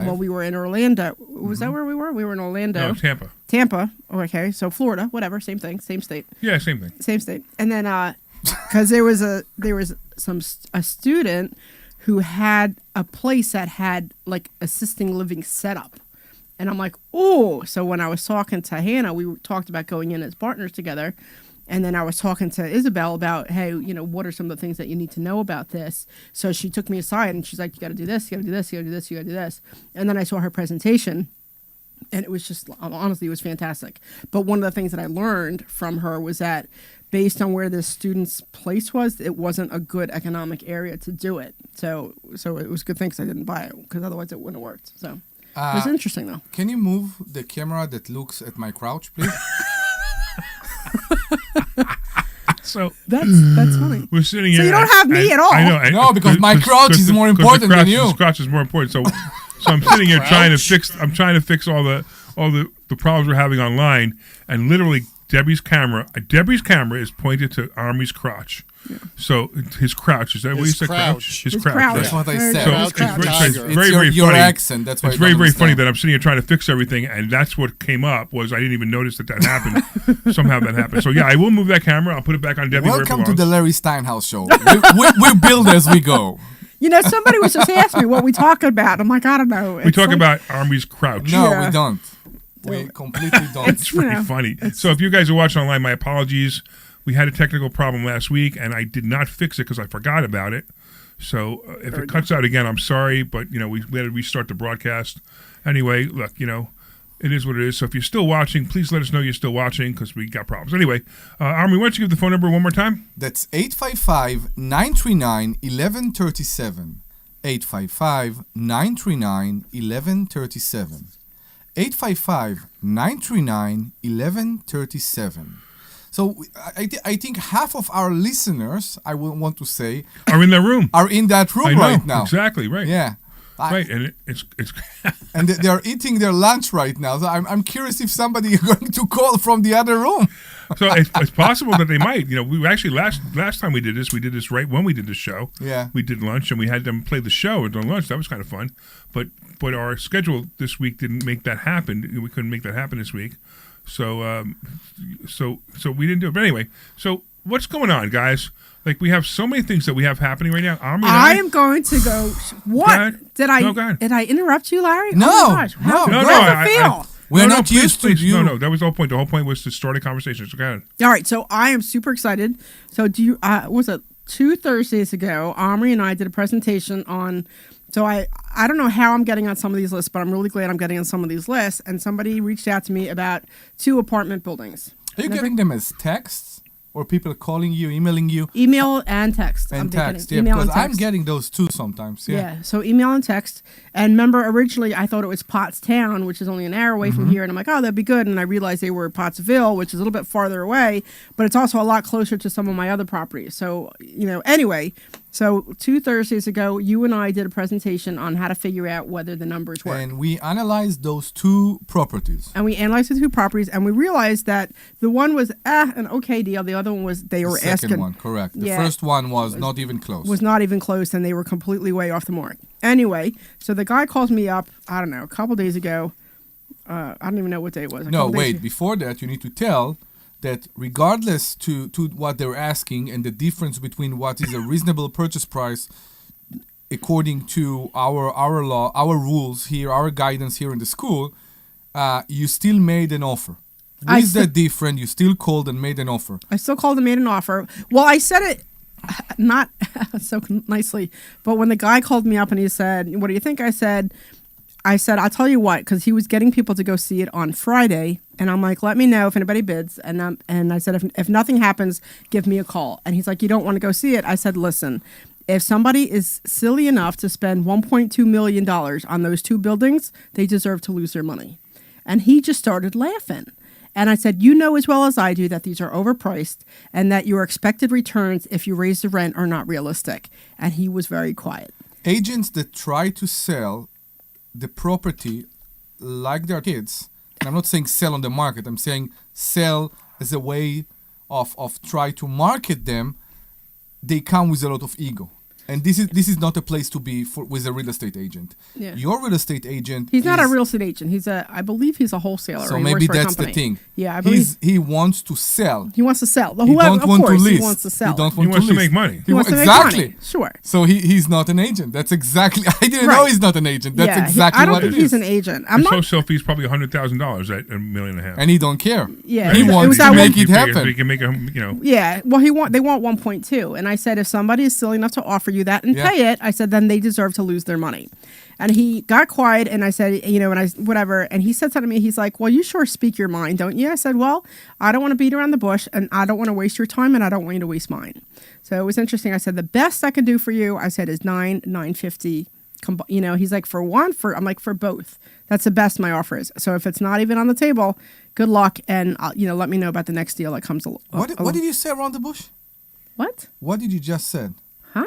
Well, we were in Orlando. Was that where we were? We were in Orlando. No, Tampa. Tampa. Okay, so Florida, whatever, same thing, same state. Yeah, same thing. Same state. And then, because there was a student who had a place that had like assisting living setup. And I'm like, oh. So when I was talking to Hannah, we talked about going in as partners together. And then I was talking to Isabel about, hey, what are some of the things that you need to know about this? So she took me aside and she's like, you got to do this, you got to do this, you got to do this, you got to do this. And then I saw her presentation and it was just, honestly, it was fantastic. But one of the things that I learned from her was that based on where the student's place was, it wasn't a good economic area to do it. So it was a good thing because I didn't buy it because otherwise it wouldn't have worked. So it was interesting though. Can you move the camera that looks at my crouch, please? So that's funny. We're sitting here. So you don't have me at all. I know. No, because my crouch is more important than you. The crouch is more important. So I'm sitting here trying to fix all the problems we're having online, and literally Debbie's camera is pointed to Omri's crotch. Yeah. So his crouch, is that what you said? Crouch. His crouch. That's what I said. So it's very your funny. Accent. That's why it's very funny that I'm sitting here trying to fix everything, and that's what came up. Was I didn't even notice that happened. Somehow that happened. So yeah, I will move that camera. I'll put it back on Debbie. Welcome to the Larry Steinhouse show. we build as we go. Somebody was just asking me what we talk about. I'm like, I don't know. We talk about Omri's crouch. No, we don't. We completely don't. It's pretty funny. So if you guys are watching online, my apologies. We had a technical problem last week, and I did not fix it because I forgot about it. So if it cuts out again, I'm sorry, but we had to restart the broadcast. Anyway, look, it is what it is. So if you're still watching, please let us know you're still watching because we got problems. Anyway, Omri, why don't you give the phone number one more time? That's 855-939-1137. 855-939-1137. 855-939-1137. So I think half of our listeners, I will want to say, are in that room. Are in that room right now. Exactly right. Yeah. Right, and it's and they are eating their lunch right now. So I'm curious if somebody is going to call from the other room. So it's possible that they might. We actually last time we did this right when we did the show. Yeah. We did lunch and we had them play the show during lunch. That was kind of fun, but our schedule this week didn't make that happen. We couldn't make that happen this week. So we didn't do it. But anyway, so what's going on, guys? Like, we have so many things that we have happening right now. I am going to go. What? Did I interrupt you, Larry? No. Oh my gosh. No. We're not used to you. No, that was the whole point. The whole point was to start a conversation. So go ahead. All right. So I am super excited. So was it 2 Thursdays ago, Omri and I did a presentation on. So I don't know how I'm getting on some of these lists, but I'm really glad I'm getting on some of these lists. And somebody reached out to me about 2 apartment buildings. Are you getting them as texts? Or people calling you, emailing you? Email and text. And text, yeah, because I'm getting those too sometimes. Yeah, so email and text. And remember, originally I thought it was Pottstown, which is only an hour away from here. And I'm like, oh, that'd be good. And I realized they were Pottsville, which is a little bit farther away. But it's also a lot closer to some of my other properties. So, anyway. So 2 Thursdays ago, you and I did a presentation on how to figure out whether the numbers work. And we analyzed those 2 properties. And we analyzed the 2 properties, and we realized that the one was an okay deal. The other one was they were asking. The second one, correct. The first one was not even close. Was not even close, and they were completely way off the mark. Anyway, so the guy calls me up, I don't know, a couple days ago. I don't even know what day it was. No, wait. Before that, you need to tell that regardless to what they're asking and the difference between what is a reasonable purchase price according to our law, our rules here, our guidance here in the school, you still made an offer. Is that different? You still called and made an offer. I still called and made an offer. Well, I said it not so nicely, but when the guy called me up and he said, what do you think? I said, I'll tell you what, because he was getting people to go see it on Friday. And I'm like, let me know if anybody bids. And I said, if nothing happens, give me a call. And he's like, you don't want to go see it? I said, listen, if somebody is silly enough to spend $1.2 million on those 2 buildings, they deserve to lose their money. And he just started laughing. And I said, you know as well as I do that these are overpriced and that your expected returns if you raise the rent are not realistic. And he was very quiet. Agents that try to sell the property like their kids, and I'm not saying sell on the market, I'm saying sell as a way of try to market them, they come with a lot of ego. And this is not a place to be with a real estate agent. Yeah. Your real estate agent. He's not a real estate agent. I believe he's a wholesaler. So He maybe works for a that's the company. thing. Yeah, I believe he wants to sell. he wants to sell. He don't Of want course, to list. he wants to sell. He don't He want wants to list. make money. He wants to make exactly. money. Sure. So he's not an agent. That's exactly. I didn't know Right. he's not an agent. That's Yeah, exactly I don't what think it he's is. an agent. I'm His not. wholesale fee is probably $100,000 at $1.5 million. And he don't care. Yeah, He it was wants that to one- make it So happen. he can make a, Yeah, well, they want 1.2, and I said if somebody is silly enough to offer you that and Yeah. pay it, I said then they deserve to lose their money. And he got quiet, and I said, and I whatever, and he said something to me. He's like, "Well, you sure speak your mind, don't you?" I said, "Well, I don't want to beat around the bush, and I don't want to waste your time, and I don't want you to waste mine." So it was interesting. I said the best I can do for you, I said, is $950. He's like I'm like for both. That's the best my offer is. So if it's not even on the table, good luck, and let me know about the next deal that comes along. What did you say around the bush? What? What did you just said? Huh?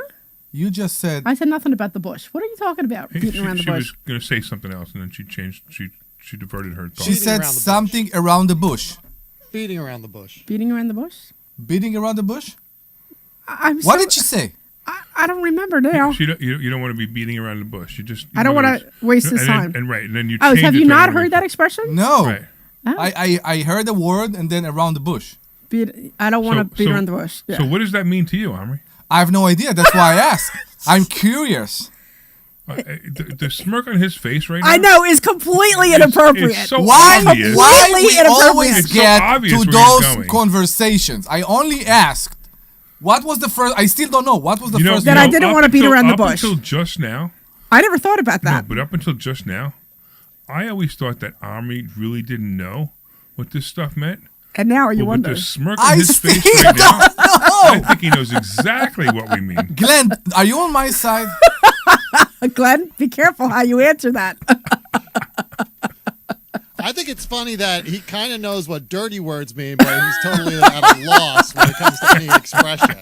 You just said. I said nothing about the bush. What are you talking about? Beating around the she bush. was going to say something else, and then she changed. She diverted her thoughts. She said around the bush. something around the bush. Beating around the bush. Beating around the bush? Beating around the bush. What did she say? I don't remember now. You don't want to be beating around the bush. You just. I don't want to waste his time. And then you. Oh, change have it you to not another heard that word. expression? No. Right. Oh. I heard a word and then around the bush. I don't want to beat around the bush. Yeah. So what does that mean to you, Omri? I have no idea. That's why I asked. I'm curious. The smirk on his face right now. I know is completely inappropriate. It's so Why obvious. Completely we inappropriate. always It's so get obvious to where he's those going. conversations? I only asked. What was the first? I still don't know. What was the first? That I didn't up want to beat until- around the up bush. Until just now. I never thought about No, that. but up until just now, I always thought that Omri really didn't know what this stuff meant. And now you But with wonder. the smirk on I his still face right now, don't I know. think he knows exactly what we mean. Glenn, are you on my side? Glenn, be careful how you answer that. I think it's funny that he kind of knows what dirty words mean, but he's totally at a loss when it comes to any expression.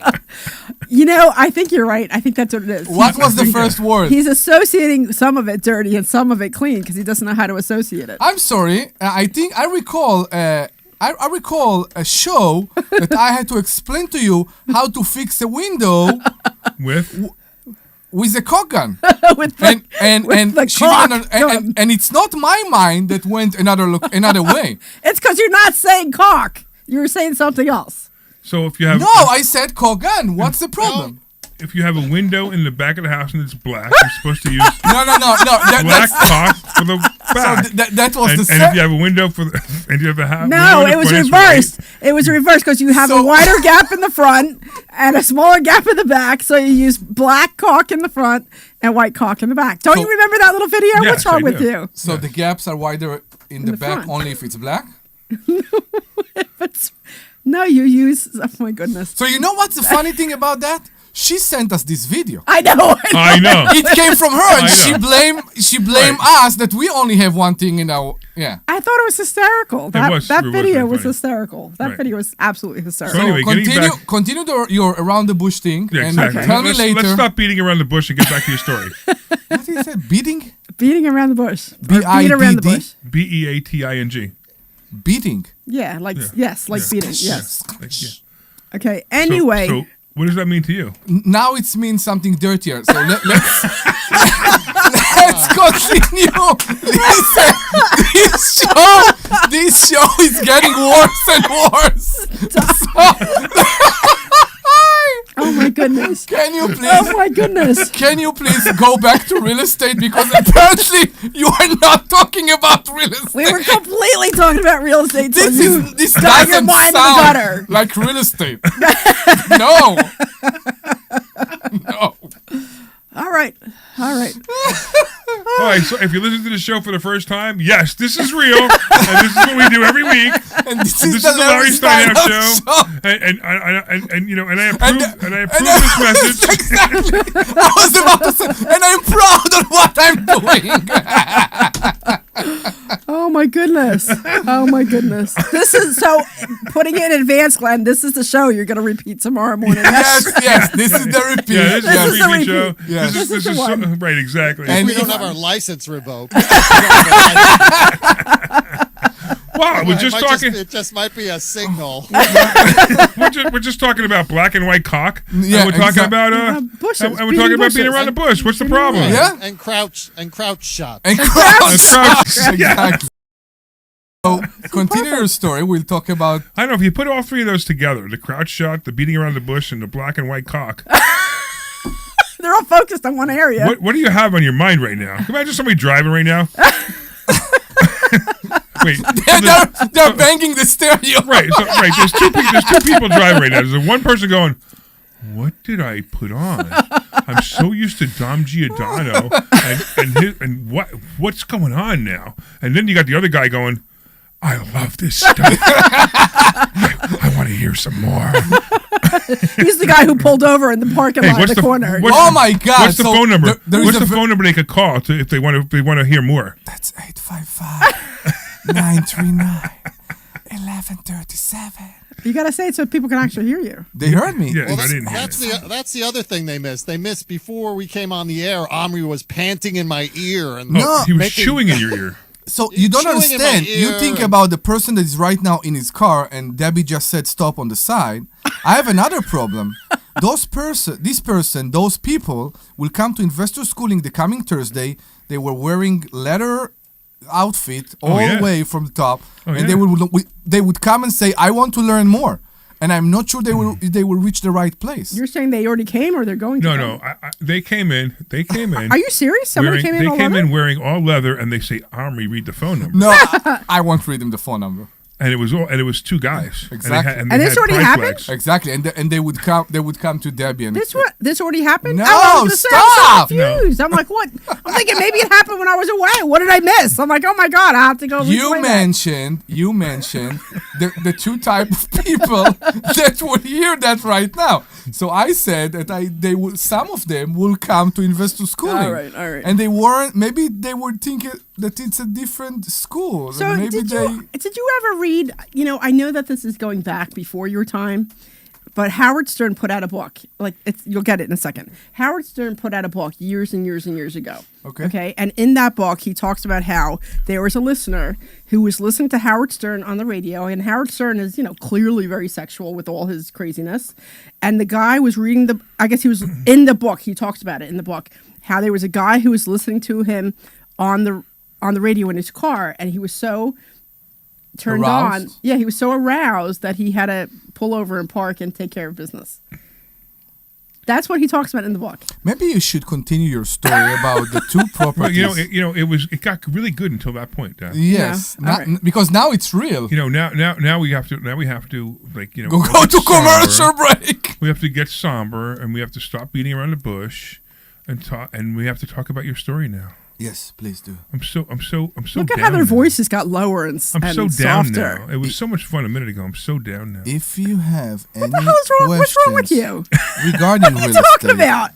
I think you're right. I think that's what it is. What was the first word? He's associating some of it dirty and some of it clean because he doesn't know how to associate it. I'm sorry. I think I recall. I recall a show that I had to explain to you how to fix a window with a cock gun. With the, and the she cock didn't- gun. and it's not my mind that went another way. It's because you're not saying cock. You were saying something else. So if you have No, I said cock gun. What's the problem? if you have a window in the back of the house and it's black, you're supposed to use No. black cock for the back. That was the and if you have a window for the, and you have a house. No, it was reversed. It was reversed because you have a wider gap in the front and a smaller gap in the back. So you use black cock in the front and white cock in the back. Don't you remember that little video? Yes, What's wrong I with do. you? So the gaps are wider in the back front. only if it's black? No, you use. Oh my goodness! So you know what's the funny thing about that? She sent us this video. I know. I know. It came from her, and I she blamed us that we only have one thing in our I thought it was hysterical. It That was video really was funny. hysterical. That Right. video was absolutely hysterical. So anyway, getting back- continue your around the bush thing, Yeah, and exactly. tell me later. Let's stop beating around the bush and get back to your story. What did you say? Beating? Beating around the bush. Or B-I-D-D? beat around the bush. BEATING. Beating. Yeah, like yes, like beating. Yes. Like, yeah. Okay. Anyway, So what does that mean to you? Now it means something dirtier. So let's let's continue. Listen, this show is getting worse and worse. oh my goodness. Can you please? Oh my goodness. Can you please go back to real estate because apparently you are not talking about real estate. We were completely talking about real estate. So This got your doesn't mind in the sound gutter. like real estate. No. No. All right. All right, so if you listen to the show for the first time, yes, this is real, and this is what we do every week. And this And is this the is the Larry Steinhouse show, show. and you know, and I approve this message. Exactly. I was about to say, and I'm proud of what I'm doing. Oh my goodness. Oh my goodness. This is so putting it in advance, Glenn. This is the show you're going to repeat tomorrow morning. Yes. This is the repeat. Yeah, this This is is the the repeat show. repeat. Yes. This This is is the one. right, exactly. And We don't if- have our license revoked. Wow, we're It just might talking. it just might be a signal. We're just talking about black and white cock. Yeah, and we're talking exactly. about bushes, and we're beating talking about being bushes. around the bush. What's the problem? Yeah. And crouch shots. And crouch. crouch. Exactly. So continue your story. We'll talk about. I don't know if you put all three of those together: the crouch shot, the beating around the bush, and the black and white cock. They're all focused on one area. What do you have on your mind right now? Can you imagine somebody driving right now? Wait, They're banging the stereo. right. So, right. There's two people driving right now. There's one person going, "What did I put on? I'm so used to Dom Giordano, and what's going on now?" And then you got the other guy going, "I love this stuff. I want to hear some more." He's the guy who pulled over in the parking lot in the corner. Oh my God! What's the phone number? there is What's a the phone number they could call if they want to hear more? That's 855-939-1137. You got to say it so people can actually hear you. They heard me. Yeah, Well, I didn't hear it. that's the other thing they missed. They missed before we came on the air. Omri was panting in my ear and No. He was making- chewing in your ear. So you don't chewing in my understand. You ear think and- about the person that is right now in his car, and Debbie just said stop on the side. I have another problem. Those people will come to investor schooling the coming Thursday. They were wearing leather outfit all yeah. the way from the top, Oh, and yeah. they would come and say, "I want to learn more," and I'm not sure they will reach the right place. You're saying they already came or they're going to No. come? They came in. Are you serious? Somebody came in all over? wearing all leather, and they say, "Omri, read the phone number." No, I won't read them the phone number. And it was two guys. Exactly. And And this had already pride happened? flags. Exactly, and they would come to Debbie and This already happened? No, I was gonna say, I'm stop! so confused. I'm like, what? I'm thinking maybe it happened when I was away. What did I miss? I'm like, oh my God, I have to go. You replay that. mentioned the two type of people that would hear that right now. So I said that some of them will come to investor schooling. All right. And they weren't. Maybe they were thinking that it's a different school. So and maybe did you ever read? I know that this is going back before your time, but Howard Stern put out a book. You'll get it in a second. Howard Stern put out a book years and years and years ago. Okay. And in that book, he talks about how there was a listener who was listening to Howard Stern on the radio, and Howard Stern is, clearly very sexual with all his craziness. And the guy was reading I guess he was in the book. He talks about it in the book, how there was a guy who was listening to him on the radio in his car, and he was so turned Aroused? on. Yeah, he was so aroused that he had to pull over and park and take care of business. That's what he talks about in the book. Maybe you should continue your story about the two properties. Well, it got really good until that point. Dan. Yes, Yeah, all right. because now it's real. Now we have to Go to commercial break. We have to get somber, and we have to stop beating around the bush, and we have to talk about your story now. Yes, please do. I'm so Look at down how their now. voices got lower and I'm so down softer. now. It was so much fun a minute ago. I'm so down now. If you have any What the hell is wrong? What's wrong with you? regarding What are real you talking estate, about?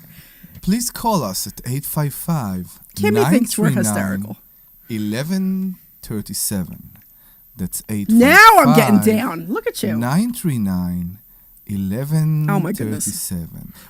please call us at 855 Kimmy thinks we're hysterical. 1137. That's 855 Now I'm getting down. Look at you. 939 1137. Oh, my goodness.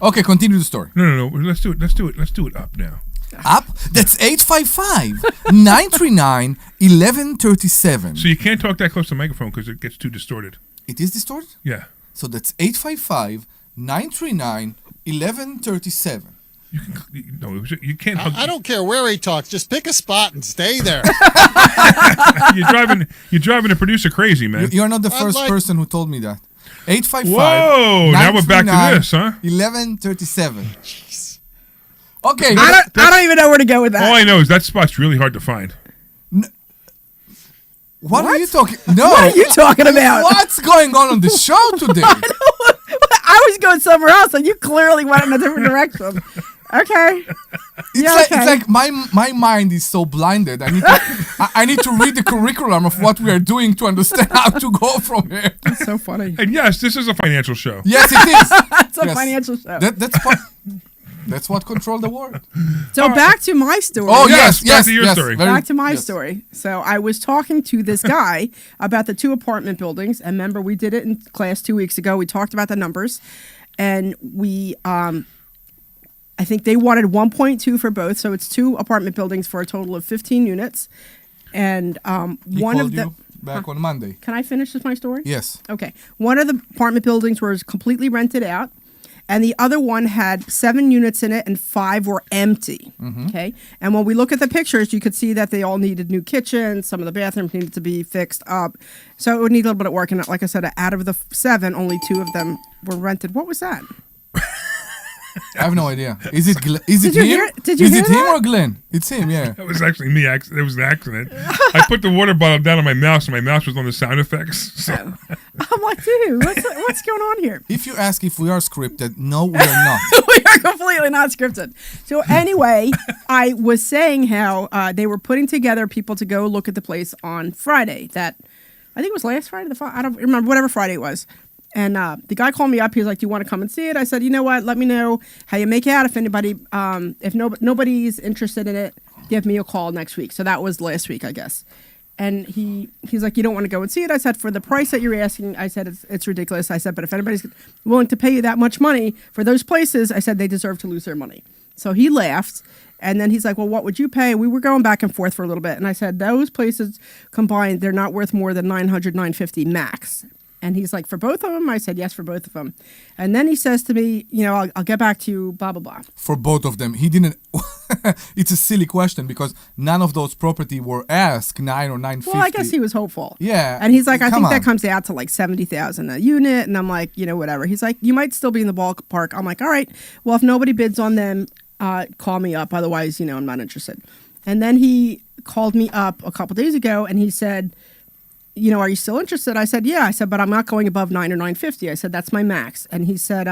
Okay, continue the story. No. Let's do it. Let's do it up now. Up? That's 855 939 1137. So you can't talk that close to the microphone because it gets too distorted. It is distorted? Yeah. So that's 855 939 1137. You can't. I don't care where he talks. Just pick a spot and stay there. You're driving the producer crazy, man. You're not the I'd first like- person who told me that. 855. Whoa! Now we're back to this, huh? 1137. Okay. I don't even know where to go with All that. I know is that spot's really hard to find. What are you talking? No. What are you talking about? What's going on the show today? I was going somewhere else, and you clearly went in a different direction. Okay. It's like my mind is so blinded. I need to read the curriculum of what we are doing to understand how to go from here. It's so funny. And yes, this is a financial show. Yes, it is. It's a Yes. financial show. That's what controls the world. So back to my story. Oh Yes, yes, back to your story. Back to my story. So I was talking to this guy about the two apartment buildings. And remember, we did it in class 2 weeks ago. We talked about the numbers. And we, I think they wanted 1.2 for both. So it's two apartment buildings for a total of 15 units. And He one called of them. you back on Monday. Can I finish with my story? Yes. Okay. One of the apartment buildings was completely rented out, and the other one had 7 units in it, and 5 were empty. Okay. And when we look at the pictures, you could see that they all needed new kitchens. Some of the bathrooms needed to be fixed up. So it would need a little bit of work. And like I said, out of the 7, only 2 of them were rented. What was that? I have no idea. Is it is it Did you him? hear- did you is hear it him that? or Glenn? It's him, yeah. That was actually me. It was an accident. I put the water bottle down on my mouse, and my mouse was on the sound effects. So. I'm like, dude, what's going on here? If you ask if we are scripted, no, we are not. We are completely not scripted. So anyway, I was saying how they were putting together people to go look at the place on Friday. That I think it was last Friday. I don't remember, whatever Friday it was. And the guy called me up. He was like, "Do you want to come and see it?" I said, "You know what? Let me know how you make out. If anybody, if nobody's interested in it, give me a call next week." So that was last week, I guess. And he's like, "You don't want to go and see it?" I said, "For the price that you're asking," I said, it's ridiculous. I said, "But if anybody's willing to pay you that much money for those places," I said, "they deserve to lose their money." So he laughed. And then he's like, "Well, what would you pay?" We were going back and forth for a little bit. And I said, "Those places combined, they're not worth more than $900, $950 max." And he's like, "For both of them?" I said, "Yes, for both of them." And then he says to me, I'll get back to you, blah, blah, blah. For both of them, he didn't. It's a silly question because none of those property were asked $9 or $950. Well, I guess he was hopeful. Yeah. And he's like, "I come think on. that comes out to like $70,000 a unit." And I'm like, whatever. He's like, "You might still be in the ballpark." I'm like, "All right. Well, if nobody bids on them, call me up. Otherwise, I'm not interested." And then he called me up a couple days ago and he said, "Are you still interested?" I said, "Yeah." I said, "But I'm not going above $9 or $950." I said, "That's my max." And he said,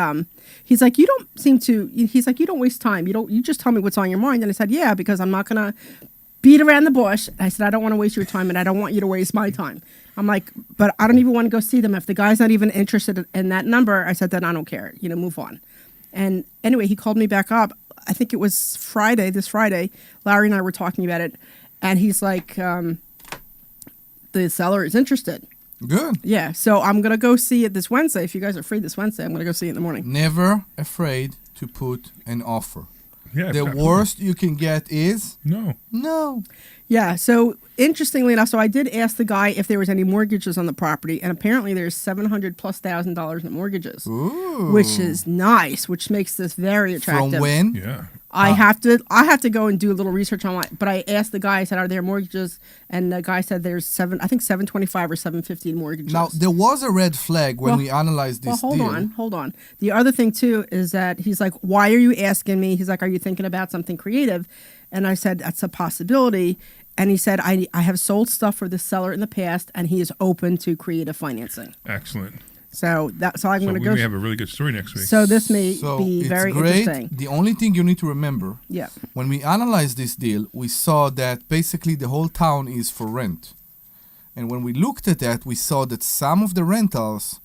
he's like, "You don't seem to," he's like, "You don't waste time. You just tell me what's on your mind." And I said, "Yeah, because I'm not going to beat around the bush." I said, "I don't want to waste your time and I don't want you to waste my time." I'm like, "But I don't even want to go see them. If the guy's not even interested in that number," I said, "then I don't care. Move on." And anyway, he called me back up. I think it was this Friday. Larry and I were talking about it. And he's like, the seller is interested. Good. Yeah, so I'm going to go see it this Wednesday. If you guys are free this Wednesday, I'm going to go see it in the morning. Never afraid to put an offer. Yeah, The absolutely. worst you can get is No. Yeah, so interestingly enough, so I did ask the guy if there was any mortgages on the property, and apparently there's $700,000+ in mortgages, Ooh. which is nice, which makes this very attractive. From when? Yeah. I have to go and do a little research on it. But I asked the guy, I said, "Are there mortgages?" And the guy said there's 725 or 750 in mortgages. Now, there was a red flag when we analyzed this Well, deal. hold on. The other thing too is that he's like, "Why are you asking me?" He's like, "Are you thinking about something creative?" And I said, "That's a possibility." And he said, I have sold stuff for the seller in the past, and he is open to creative financing. Excellent. So I'm going to we go. may have a really good story next week. So this may So be it's very great. interesting. The only thing you need to remember, Yeah. when we analyzed this deal, we saw that basically the whole town is for rent. And when we looked at that, we saw that some of the rentals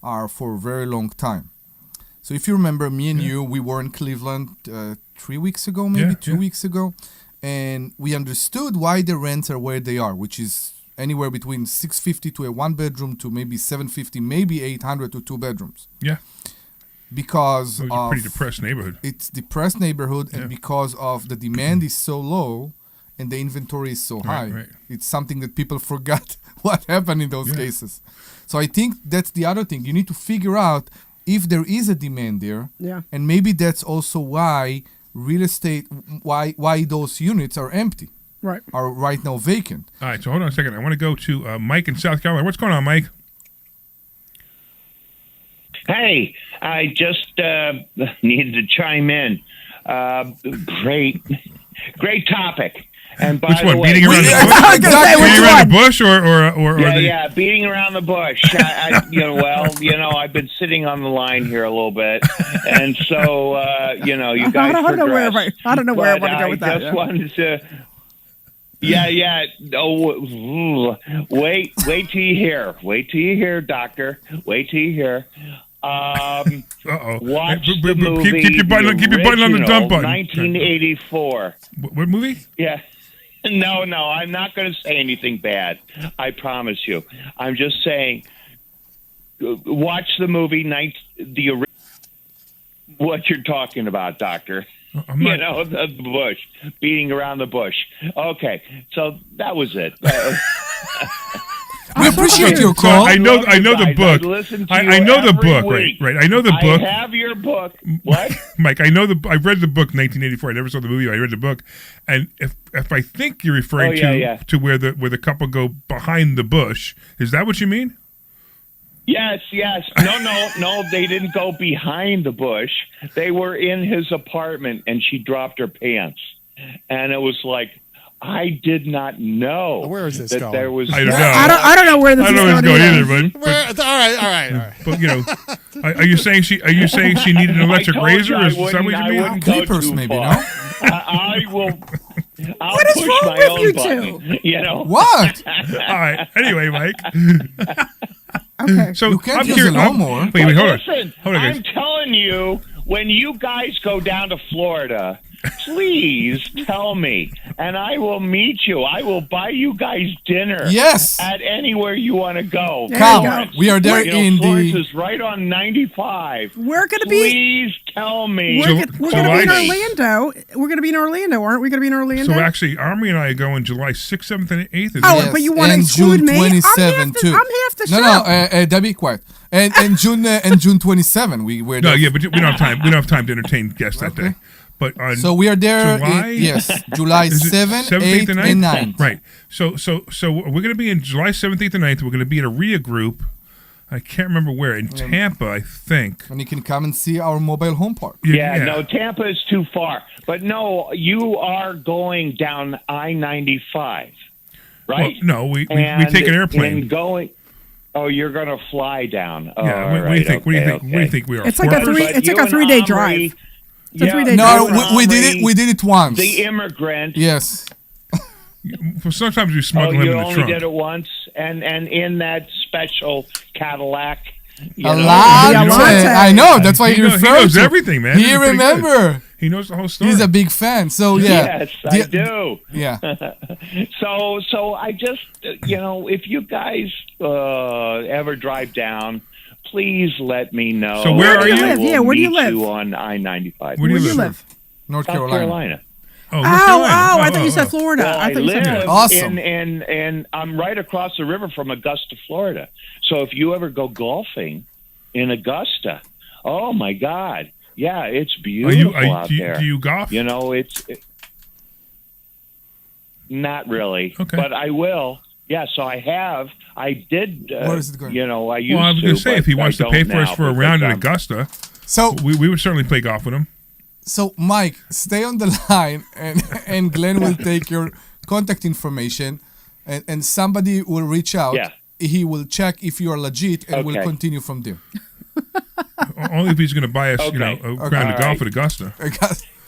are for a very long time. So if you remember, me and you, we were in Cleveland 3 weeks ago, maybe 2 weeks ago, and we understood why the rents are where they are, which is anywhere between $650 to a 1-bedroom to maybe $750, maybe $800 to 2 bedrooms. Yeah. Because It was a pretty depressed neighborhood. It's depressed neighborhood, and because of the demand is so low and the inventory is so high, right. it's something that people forgot what happened in those cases. So I think that's the other thing. You need to figure out if there is a demand there, and maybe that's also why real estate, why those units are empty, are right now vacant. All right, so hold on a second. I want to go to Mike in South Carolina. What's going on, Mike? Hey, I just needed to chime in. Great topic. And by Which the one? way, Beating around the bush? Beating around the bush, or yeah, beating around the bush. I've been sitting on the line here a little bit, and so you guys I don't know where progressed. I don't know where I want to go with that. I just wanted to. Yeah. Oh, wait till you hear. Wait till you hear, Doctor. Wait till you hear. Watch the movie. Keep your button on the dump button. 1984. What movie? Yeah. No, I'm not going to say anything bad. I promise you. I'm just saying, watch the movie, what you're talking about, Doctor. The bush, beating around the bush. Okay, so that was it. We appreciate your So call. I know Love you the guys. book. I listen to I you know the every book. week. Right. I know the book. I have your book. What? Mike, I know I read the book 1984. I never saw the movie. I read the book, and if I think you're referring to where the couple go behind the bush, is that what you mean? Yes. No, they didn't go behind the bush. They were in his apartment, and she dropped her pants. And it was like, I did not know Where is this that going? there was... I don't know. I don't know where this I don't is know where it's going either. either, but All right. but you know, are you saying she needed an electric razor? Is that what you mean? Clippers, maybe, no? I will... I'll What is push wrong my with own you button, you know? What? All right. Anyway, Mike. Okay. So You can't I'm use here. a lawnmower. Wait, hold on. Listen, Hold on, guys. I'm telling you, when you guys go down to Florida, please tell me, and I will meet you. I will buy you guys dinner. Yes. At anywhere you want to go. There Come. you go. We are there You know, in Florence the... is right on 95. We're gonna be. Please tell me. We're gonna be in July- Orlando. We're gonna be in Orlando, aren't we? Gonna be in Orlando. So actually, Omri and I are going July 6th, 7th, and 8th. Oh, Yes, but you want to and exclude June me? 27 too. I'm half the show. No, Debbie, quiet. And June 27, we're No, there. yeah, but we don't have time. We don't have time to entertain guests that day. But on So we are there. July? Yes, July Is it 7, 7th, 8, 8th, and 9. Right. So we're going to be in July 7th, 8th, and 9th. We're going to be at a RIA group. I can't remember where. In Tampa, I think. And you can come and see our mobile home park. Yeah, no, Tampa is too far. But no, you are going down I-95, right? Well, no, we And take an airplane. in going. Oh, you're going to fly down. Oh, Yeah, all what do you right, think? What do you okay, think? What do you okay. think we are? It's like a Four hours? three. But It's like you a and 3-day Omri- drive. It's a Yeah, 3-day No, drive. we did it. We did it once. The immigrant. Yes. Well, sometimes we Oh, smuggle him you in the only trunk. did it once, and in that special Cadillac. You A know, lot. Yeah, Latte. I know. That's why He he knows- referred he knows to. everything, man. He He's pretty good. remember. He knows the whole story. He's a big fan. So yeah. Yes, I do. Yeah. So I just, if you guys ever drive down, please let me know. So where are you? I will Yeah, where do you meet live? on I-95. Where do Where you do you live? live? North South Carolina. Carolina. Oh, Oh, North Carolina. I thought you said Florida. Well, I thought you said live Awesome. in I'm right across the river from Augusta, Florida. So if you ever go golfing in Augusta, oh my God, yeah, it's beautiful out there. Do you golf? Not really, Okay. but I will. Yeah, so I have. I did. Where is it going? I used Well, I was going to say, but if he wants I to pay don't for us now for a because round in I'm- Augusta, So we would certainly play golf with him. So, Mike, stay on the line, and Glenn will take your contact information, and somebody will reach out. Yeah. He will check if you are legit, and we'll Okay. continue from there. Only if he's going to buy us, Okay. a round of All golf right. at Augusta.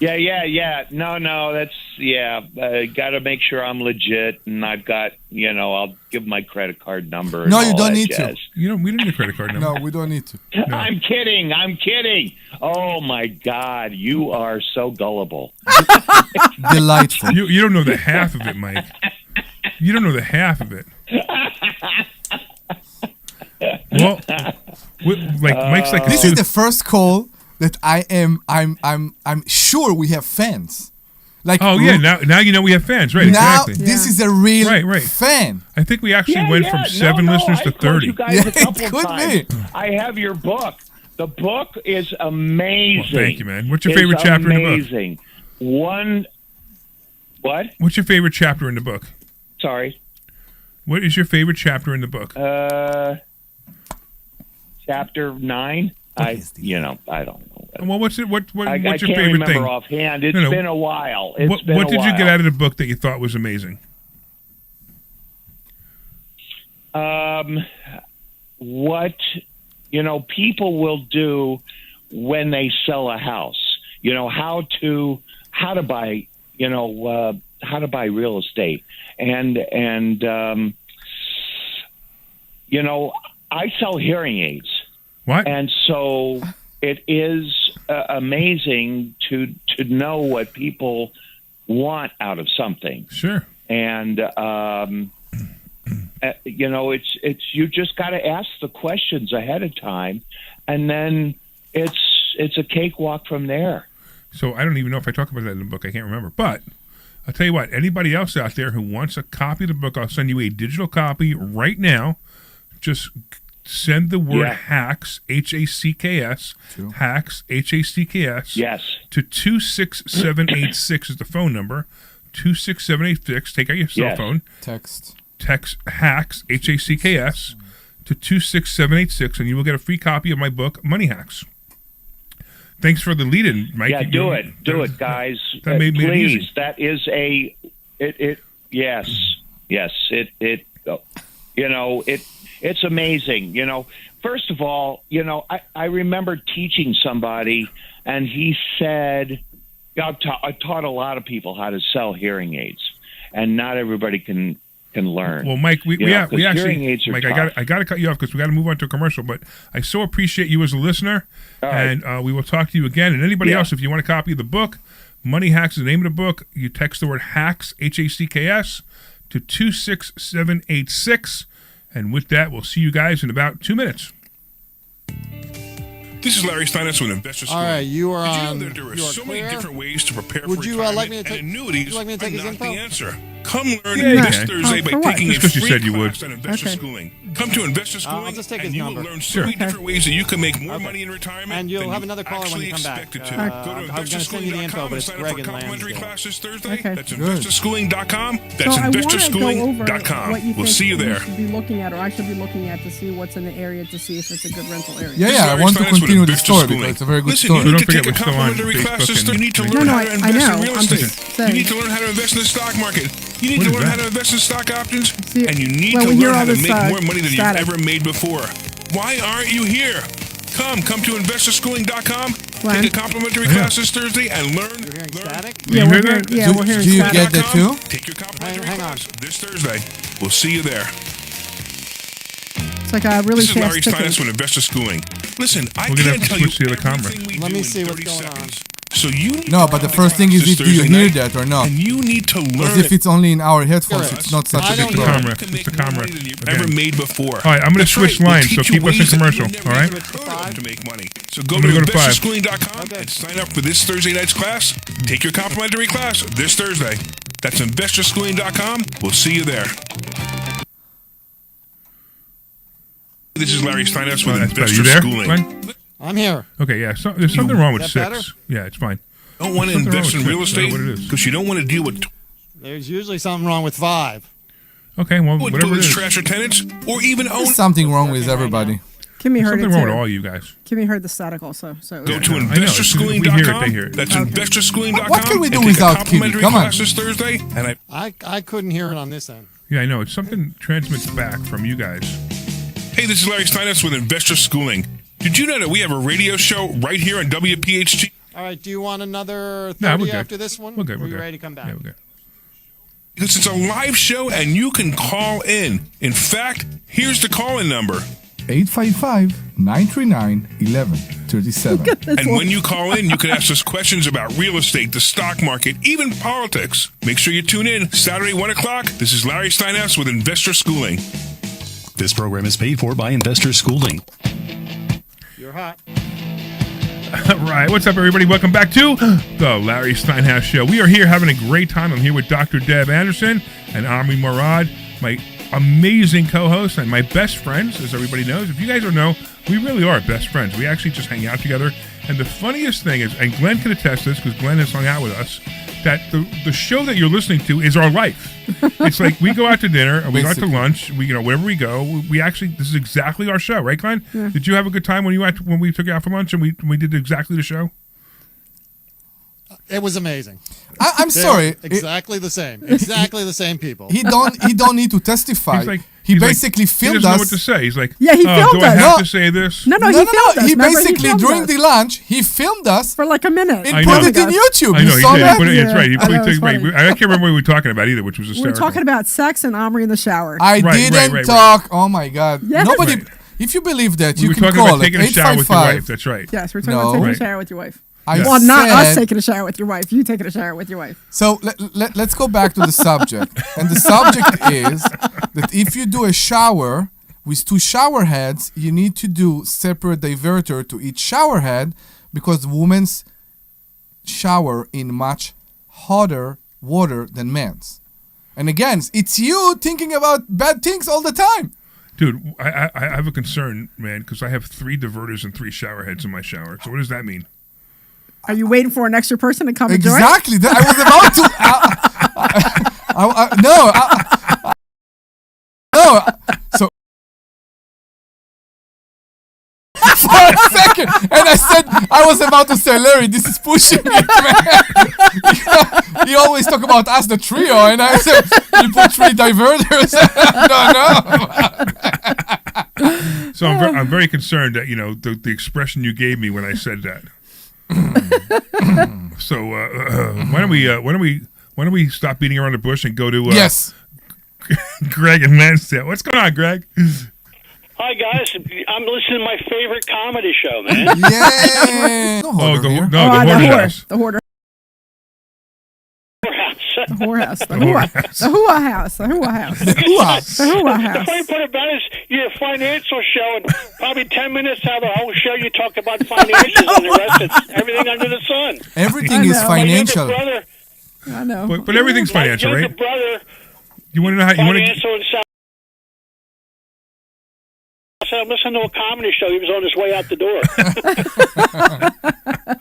Yeah. No, that's got to make sure I'm legit, and I've got I'll give my credit card number. And No, you all don't that need to. jazz. We don't need a credit card number. No, we don't need to. I'm kidding. Oh my God, you are so gullible. Delightful. You don't know the half of it, Mike. You don't know the half of it. Well, Mike's like This is the first call that I'm sure we have fans. Like Oh yeah, now you know we have fans, right? now Exactly. this is a real Right. fan. I think we actually Yeah, went yeah. from No, 7 no, listeners to I've called 30. You guys Yeah, a couple it could of times. be. I have your book. The book is amazing. Well, thank you, man. What's your It's favorite chapter in the book? Amazing. What? What's your favorite chapter in the book? Sorry. What is your favorite chapter in the book? Chapter 9. I don't know. Well, what's it? What's I your can't favorite remember thing? offhand. It's No. been a while. What did you get out of the book that you thought was amazing? What people will do when they sell a house. How to buy. How to buy real estate, and I sell hearing aids. What? And so it is amazing to know what people want out of something. Sure. And it's you just got to ask the questions ahead of time, and then it's a cakewalk from there. So I don't even know if I talk about that in the book. I can't remember. But I'll tell you what, anybody else out there who wants a copy of the book, I'll send you a digital copy right now. Just send the word hacks, H-A-C-K-S, True. hacks, H-A-C-K-S, Yes. to 26786 is the phone number. 26786. Take out your cell phone. Text. Text hacks, H-A-C-K-S, to 26786, and you will get a free copy of my book, Money Hacks. Thanks for the lead-in, Mike. Yeah, do it, guys. That made it Please, easy. that is it's amazing. First of all, I remember teaching somebody, and he said, I taught a lot of people how to sell hearing aids, and not everybody can learn. Well, Mike, we actually, hearing aids are Mike, tough. I got to cut you off because we got to move on to a commercial. But I so appreciate you as a listener, All right. and we will talk to you again. And anybody else, if you want a copy of the book, Money Hacks is the name of the book. You text the word hacks, H-A-C-K-S, to 26786. And with that, we'll see you guys in about 2 minutes. This is Larry Steinhouse with Investor School. All right, you are Did you know on. that there are You are so clear. many different ways to prepare Would for you, retirement, like me to take- and annuities would you like me to take are his not info? the answer. Come learn Yeah, this yeah. Thursday For by what? taking a Just 'cause free you said you would. class on Investor Okay. Schooling. Come to Investor Schooling, I'll just take and his you number. will learn so many different ways that you can make more money in retirement. And you'll than have you another caller when you actually come back. expected to. Uh, Go to I'm gonna send you the info, investorschooling.com but and it's sign up Greg for in complimentary Lansdale. classes Thursday. Okay. That's Good. investorschooling.com. So That's I want to go over investorschooling.com. what you We'll think see you we there. should be looking at, or I should be looking at, to see what's in the area, to see if it's a good rental area. Yeah, This is I Larry want to Steinhouse with continue the Investor story Schooling. because it's a very good Listen, story. you need Don't to forget take a we're still on complimentary Facebook classes. and You need to Twitter. learn No, how I- to I invest know. in real I'm estate. just saying. You need to learn how to invest in the stock market. You need What to is learn that? uh, how to invest in stock options, See, and you need well, to we hear learn all how to this, make more money than static. you've ever made before. Why aren't you here? Come to investorschooling.com. Glenn? Take a complimentary class this Thursday and learn. You're hearing learn. static? Yeah, You we're hear hearing, that? yeah, Do- we're hearing do you static. get that too? Take your complimentary Hang on. class this Thursday. We'll see you there. It's like a really This is Larry fast Steinhouse ticket. with Investor Schooling. Listen, I We're gonna can't have to tell you switch to the other camera. everything we Let do me in see what's 30 going on. seconds. So you need No, to but the come first to thing is class if this do you Thursday hear night, that or not. and you need to learn Because if it's only in our headphones, Correct. it's not such I a don't big know. problem. You camera. can It's make the more camera. money than you've Okay. ever made before. All right, I'm gonna That's switch right. We'll lines, so teach you keep us in ways that commercial, you've never all right? even heard of to make money. So go I'm to gonna go to 5. investorschooling.com Okay. and sign up for this Thursday night's class. Take your complimentary class this Thursday. That's investorschooling.com. We'll see you there. This is Larry Steinhouse with Are Investor you there, Schooling. Glenn? I'm here. Okay, yeah. There's something wrong with Is that 6. Yeah, it's fine. Don't want to Something wrong invest in with real 6. I don't estate know what it is. because you don't want to deal with There's usually something wrong with 5. Okay, well, whatever it toilets, is. trash, or tenants, or even own. There's something wrong with everybody. Kimmy heard Something it wrong with too. all you guys. Kimmy heard the static also. So Go to I know. We investorschooling.com. hear it, they hear it. That's Okay. investorschooling.com. What can we do and take a without complimentary Kitty? Come on. class this Thursday, and I couldn't hear it on this end. Yeah, I know. It's something transmits back from you guys. Hey, this is Larry Steinhouse with Investor Schooling. Did you know that we have a radio show right here on WPHT? All right, do you want another 30 No, we're good. after this one? We're good. Or We're are you good. ready to come back? Yeah, we're good. Because it's a live show and you can call in. In fact, here's the call-in number. 855-939-1137. And when you call in, you can ask us questions about real estate, the stock market, even politics. Make sure you tune in Saturday, 1 o'clock. This is Larry Steinhouse with Investor Schooling. This program is paid for by Investor Schooling. You're hot. All right, what's up, everybody? Welcome back to the Larry Steinhouse Show. We are here having a great time. I'm here with Dr. Deb Anderson and Omri Morad, my amazing co-hosts and my best friends, as everybody knows. If you guys don't know, we really are best friends. We actually just hang out together. And the funniest thing is, and Glenn can attest this because Glenn has hung out with us, that the show that you're listening to is our life. It's like we go out to dinner and we go out to Basically. lunch. We, wherever we go, we actually, this is exactly our show, right, Glenn? Yeah. Did you have a good time when we took you out for lunch and we did exactly the show? It was amazing. I'm They sorry. are exactly the same. Exactly the same people. He don't need to testify. He he's basically he filmed doesn't know what us. to say. He's like, Yeah, he oh, filmed do I us. have No. to say this? No, he filmed us. He Remember, basically filmed during us the lunch he filmed us for like a minute. and I put know. it in YouTube. I know, You he saw did. that? He put it, Yeah. It's right. He I know, put it's it, right. funny. I can't remember what we were talking about either, which was We were hysterical. talking about sex and Omri in the shower. I Right, didn't right. talk. Oh my God! Yes. Nobody. Right. If you believe that, We you were can talking call about it taking a shower with your wife. 855. That's right. Yes, we're talking No. about taking Right. a shower with your wife. I Well, not us said- taking a shower with your wife. You taking a shower with your wife. So let's go back to the subject. And the subject is that if you do a shower with 2 shower heads, you need to do separate diverter to each shower head because women's shower in much hotter water than men's. And again, it's you thinking about bad things all the time. Dude, I have a concern, man, because I have 3 diverters and 3 shower heads in my shower. So what does that mean? Are you waiting for an extra person to come and join? Exactly. I was about to. No. So for a second, and I was about to say, Larry, this is pushing it, man. You always talk about us, the trio, and I said, you put 3 diverters. No. So I'm very concerned that the expression you gave me when I said that. So why don't we stop beating around the bush and go to yes, Greg and Lansdale. What's going on, Greg? Hi guys, I'm listening to my favorite comedy show, man. yeah. The hoarder house. The hoarder. The whorehouse. The hua house. The hua house. The hua. The hua The house. funny part about it is you're a financial show, and probably 10 minutes out of the whole show you talk about financials, and the rest it's everything under the sun. Everything I is know. financial. My younger brother, I know. But everything's financial, my younger right? brother, You want to know how you want to? financial and South. I said, I'm listening to a comedy show. He was on his way out the door.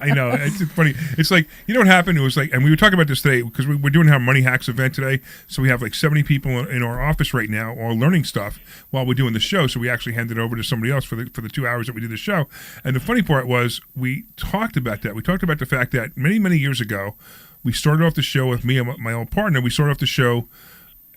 I know. It's funny. It's like, what happened? It was like, and we were talking about this today because we're doing our Money Hacks event today. So we have like 70 people in our office right now all learning stuff while we're doing the show. So we actually handed it over to somebody else for the 2 hours that we did the show. And the funny part was we talked about that. We talked about the fact that many, many years ago, we started off the show with me and my old partner. We started off the show.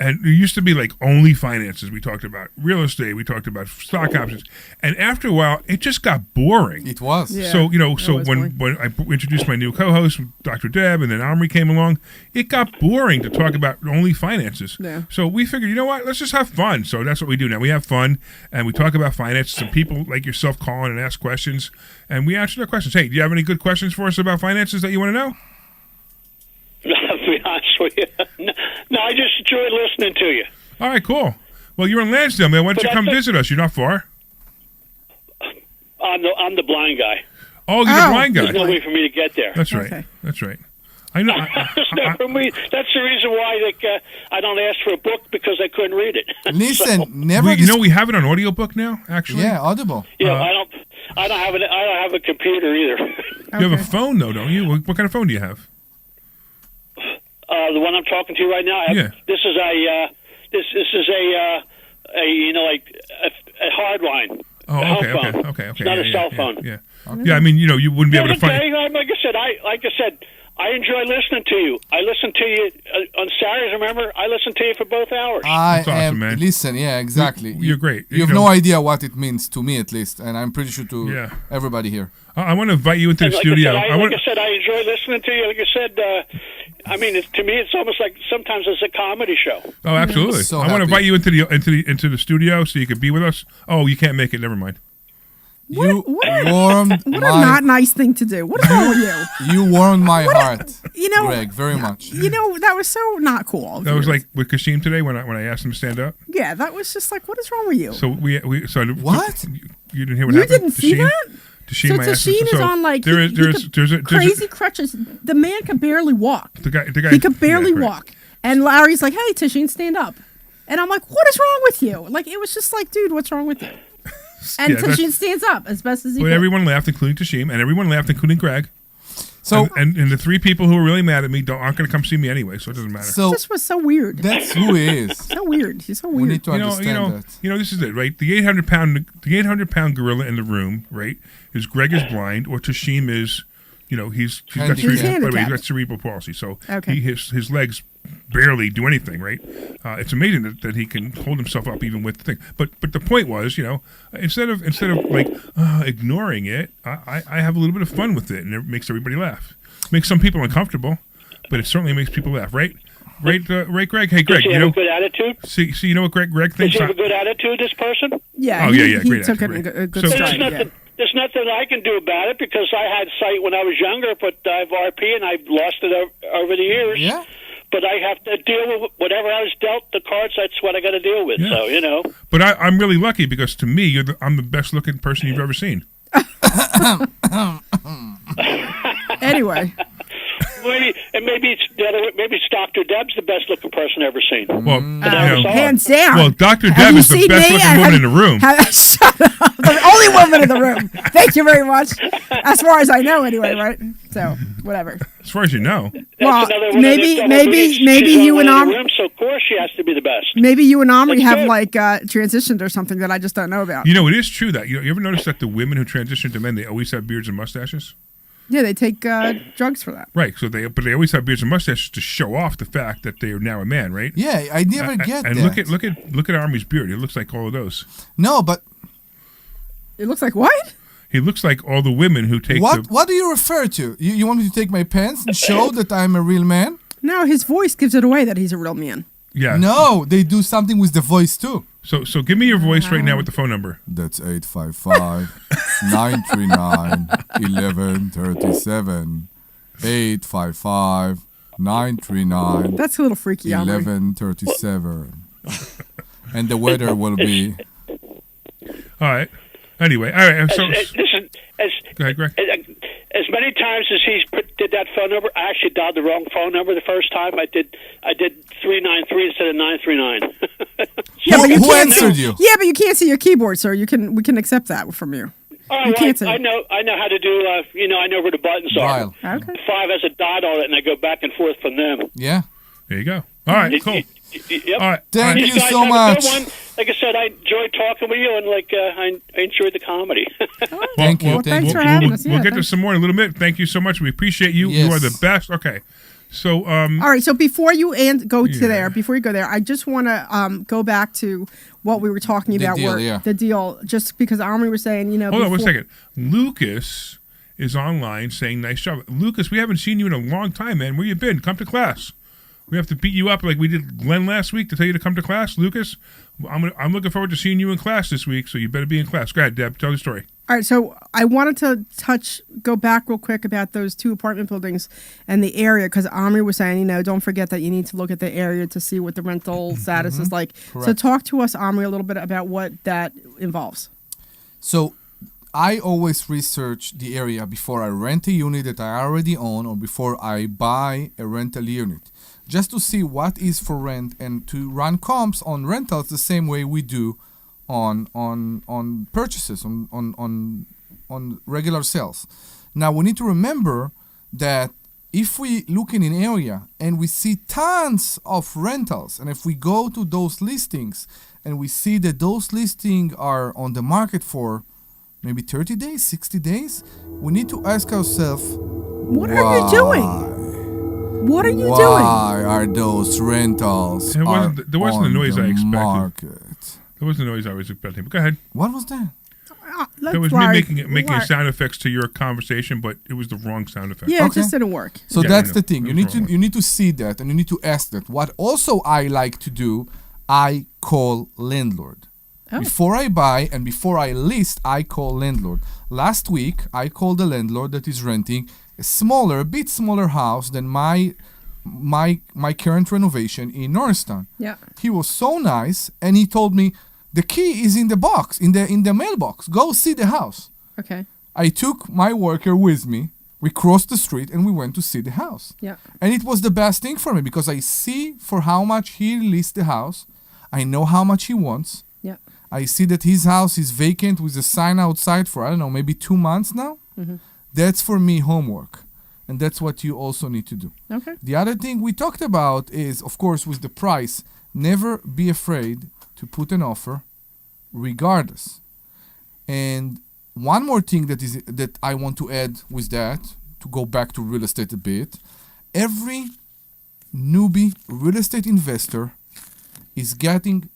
And it used to be like only finances. We talked about real estate. We talked about stock options. And after a while, it just got boring. It was. Yeah. So, was when I introduced my new co-host, Dr. Deb, and then Omri came along, it got boring to talk about only finances. Yeah. So we figured, you know what? Let's just have fun. So that's what we do now. We have fun, and we talk about finances, and people like yourself call in and ask questions, and we answer their questions. Hey, do you have any good questions for us about finances that you want to know? I'll be honest with you. No, I just enjoy listening to you. All right, cool. Well, you're in Lansdale, man. Why don't you come visit us? You're not far. I'm the blind guy. Oh, you're the blind guy. There's no way for me to get there. That's right. Okay. That's right. I know. For me, that's the reason why I don't ask for a book because I couldn't read it. Listen, So, never. We have it on audiobook now. Actually, Yeah, Audible. I don't have a computer either. You have a phone though, don't you? What kind of phone do you have? The one I'm talking to right now. Yeah. This is a hard line. Oh, A okay, home phone. okay. It's not a cell phone. Yeah. Yeah, I mean, you wouldn't be able to Okay. find. Like I said, I enjoy listening to you. I listen to you on Saturdays. Remember, I listen to you for both hours. I That's awesome, am. man. Listen, yeah, exactly. You're great. You have no idea what it means to me, at least, and I'm pretty sure to everybody here. I want to invite you into the Like studio. I said, I enjoy listening to you. Like I said, to me, it's almost like sometimes it's a comedy show. Oh, absolutely. So I want to happy. invite you into the studio so you could be with us. Oh, you can't make it. Never mind. You what warmed a not nice thing to do. What is wrong with you? You warmed my heart, You know, Greg, very much. that was so not cool. of That was you. like with Kashim today when I asked him to stand up. Yeah, that was just like, what is wrong with you? So What? You didn't hear what You happened? didn't see Tasheen? that? Tasheen, So I asked him- Tasheen is on like there's a crazy crutches. The man could barely walk. the guy He could barely yeah, right. walk. And Larry's like, "Hey, Tasheen, stand up." And I'm like, "What is wrong with you?" Like it was just like, "Dude, what's wrong with you?" And Yeah, that's- Tasheen stands up as best as he But can. everyone laughed, including Tashim, and everyone laughed, including Greg. So, and the 3 people who were really mad at me aren't going to come see me anyway, so it doesn't matter. so This was so weird. that's who he is. So weird. He's so We weird. need to understand that. This is it, right? The 800-pound gorilla in the room, right? Is Greg is blind, or Tashim is, he's got Handicapped. He's by the way, he's handicapped. got cerebral palsy, so Okay. his legs barely do anything, right? It's amazing that he can hold himself up even with the thing. But the point was, instead of like ignoring it, I have a little bit of fun with it, and it makes everybody laugh. Makes some people uncomfortable, but it certainly makes people laugh, right? Right, Greg. Hey, Greg. Does he have a good attitude? See, you know what Greg Does thinks? he have a good attitude, this person? Yeah. Oh, he, yeah, He great took actor, it in great. a good So- stride. There's Yeah. nothing. There's nothing I can do about it because I had sight when I was younger, but I have RP and I've lost it over the years. Yeah. But I have to deal with whatever I was dealt the cards. That's what I got to deal with. Yeah. So But I'm really lucky because to me, I'm the best looking person you've ever seen. Anyway. maybe it's the other way. Maybe it's Dr. Deb's the best looking person I've ever seen. Well, hands down. Well, Dr. Have Deb you is the seen best me? looking woman in the room. Shut up. The only woman in the room. Thank you very much. As far as I know, anyway, right? So, whatever. As far as you know. Well, Another one maybe of those double digits. maybe She's you the and only one in the Omri, room, so of course she has to be the best. maybe you and Omri That's have good. like transitioned or something that I just don't know about. You know, it is true that you ever notice that the women who transition to men, they always have beards and mustaches? Yeah, they take drugs for that. Right. So they always have beards and mustaches to show off the fact that they are now a man, right? Yeah, I never get and that. look at Army's beard. It looks like all of those. No, but It looks like what? He looks like all the women who take what do you refer to? You want me to take my pants and show that I'm a real man? No, his voice gives it away that he's a real man. Yeah. No, they do something with the voice too. So give me your voice right now with the phone number. That's 855-939-1137. 855-939-1137. That's a little freaky, Omri. 1137. And the weather will be... All right. Anyway, all right. So, Listen, go ahead, Greg. as many times as did that phone number, I actually dialed the wrong phone number the first time. I did 393 instead of 939. Yeah, but you Who can't answered see, you? Yeah, but you can't see your keyboard, sir. We can accept that from you. Oh, You well, can't say. I know how to do. I know where the buttons are. Dial. Okay. 5 has a dot on it, and I go back and forth from them. Yeah. There you go. All right, cool. Yep. All right. Thank You you guys so have a much. good one. Like I said, I enjoyed talking with you, and I enjoyed the comedy. Thank you. Well, thanks for having us. We'll Yeah, get to thanks. some more in a little bit. Thank you so much. We appreciate you. You Yes. are the best. Okay. So, All right, so before you go there, I just want to go back to what we were talking The about. deal, yeah. The deal, just because Omri was saying, hold on one second. Lucas is online saying, nice job. Lucas, we haven't seen you in a long time, man. Where you been? Come to class. We have to beat you up like we did Glenn last week to tell you to come to class. Lucas, I'm looking forward to seeing you in class this week, so you better be in class. Go ahead, Deb. Tell the story. All right, so I wanted to go back real quick about those 2 apartment buildings and the area, because Omri was saying, don't forget that you need to look at the area to see what the rental status is like. So Correct. talk to us, Omri, a little bit about what that involves. So I always research the area before I rent a unit that I already own or before I buy a rental unit, just to see what is for rent and to run comps on rentals the same way we do on purchases, on regular sales. Now we need to remember that if we look in an area and we see tons of rentals, and if we go to those listings and we see that those listings are on the market for maybe 30 days, 60 days, we need to ask ourselves, What are you doing? What are you doing? why are those rentals There wasn't the on noise I the expected. market? There wasn't the noise I was expecting. But go ahead. What was that? That was me making sound effects to your conversation, but it was the wrong sound effect. Yeah, it Okay. just didn't work. So Yeah, that's I know. the thing. It You was need to wrong. you need to see that and you need to ask that. What also I like to do, I call landlord. Oh. Before I buy and before I list, I call landlord. Last week I called the landlord that is renting a bit smaller house than my current renovation in Norristown. Yeah. He was so nice and he told me the key is in the box, in the mailbox. Go see the house. Okay. I took my worker with me. We crossed the street and we went to see the house. Yeah. And it was the best thing for me because I see for how much he leased the house. I know how much he wants. Yeah. I see that his house is vacant with a sign outside for, I don't know, maybe 2 months now. Mm-hmm. That's for me homework. And that's what you also need to do. Okay. The other thing we talked about is, of course, with the price, never be afraid to put an offer regardless. And one more thing that I want to add with that, to go back to real estate a bit, every newbie real estate investor is getting,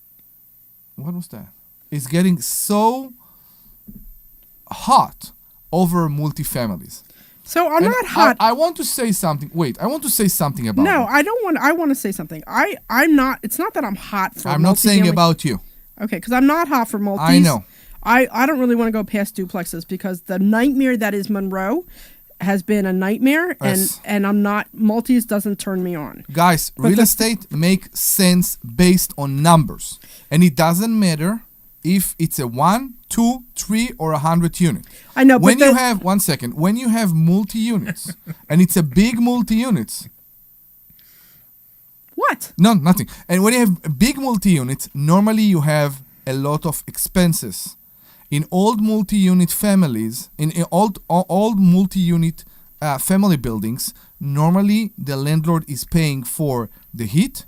is getting so hot over multifamilies. So I'm And not hot. I want to say something. Wait, I want to say something about No, it. I don't want. I want to say something. I'm not. It's not that I'm hot for. I'm not saying multifamily. about you. Okay, because I'm not hot for multis. I know. I don't really want to go past duplexes because the nightmare that is Monroe has been a nightmare, Yes. and I'm not. Multis doesn't turn me on. Guys, But real the- estate makes sense based on numbers. And it doesn't matter if it's a 1, 2, 3, or 100 unit. I know, When but you have, one second, when you have multi-units, and it's a big multi-units, what? no, nothing. And when you have big multi-units, normally you have a lot of expenses. In old multi-unit families, in old multi-unit family buildings, normally the landlord is paying for the heat,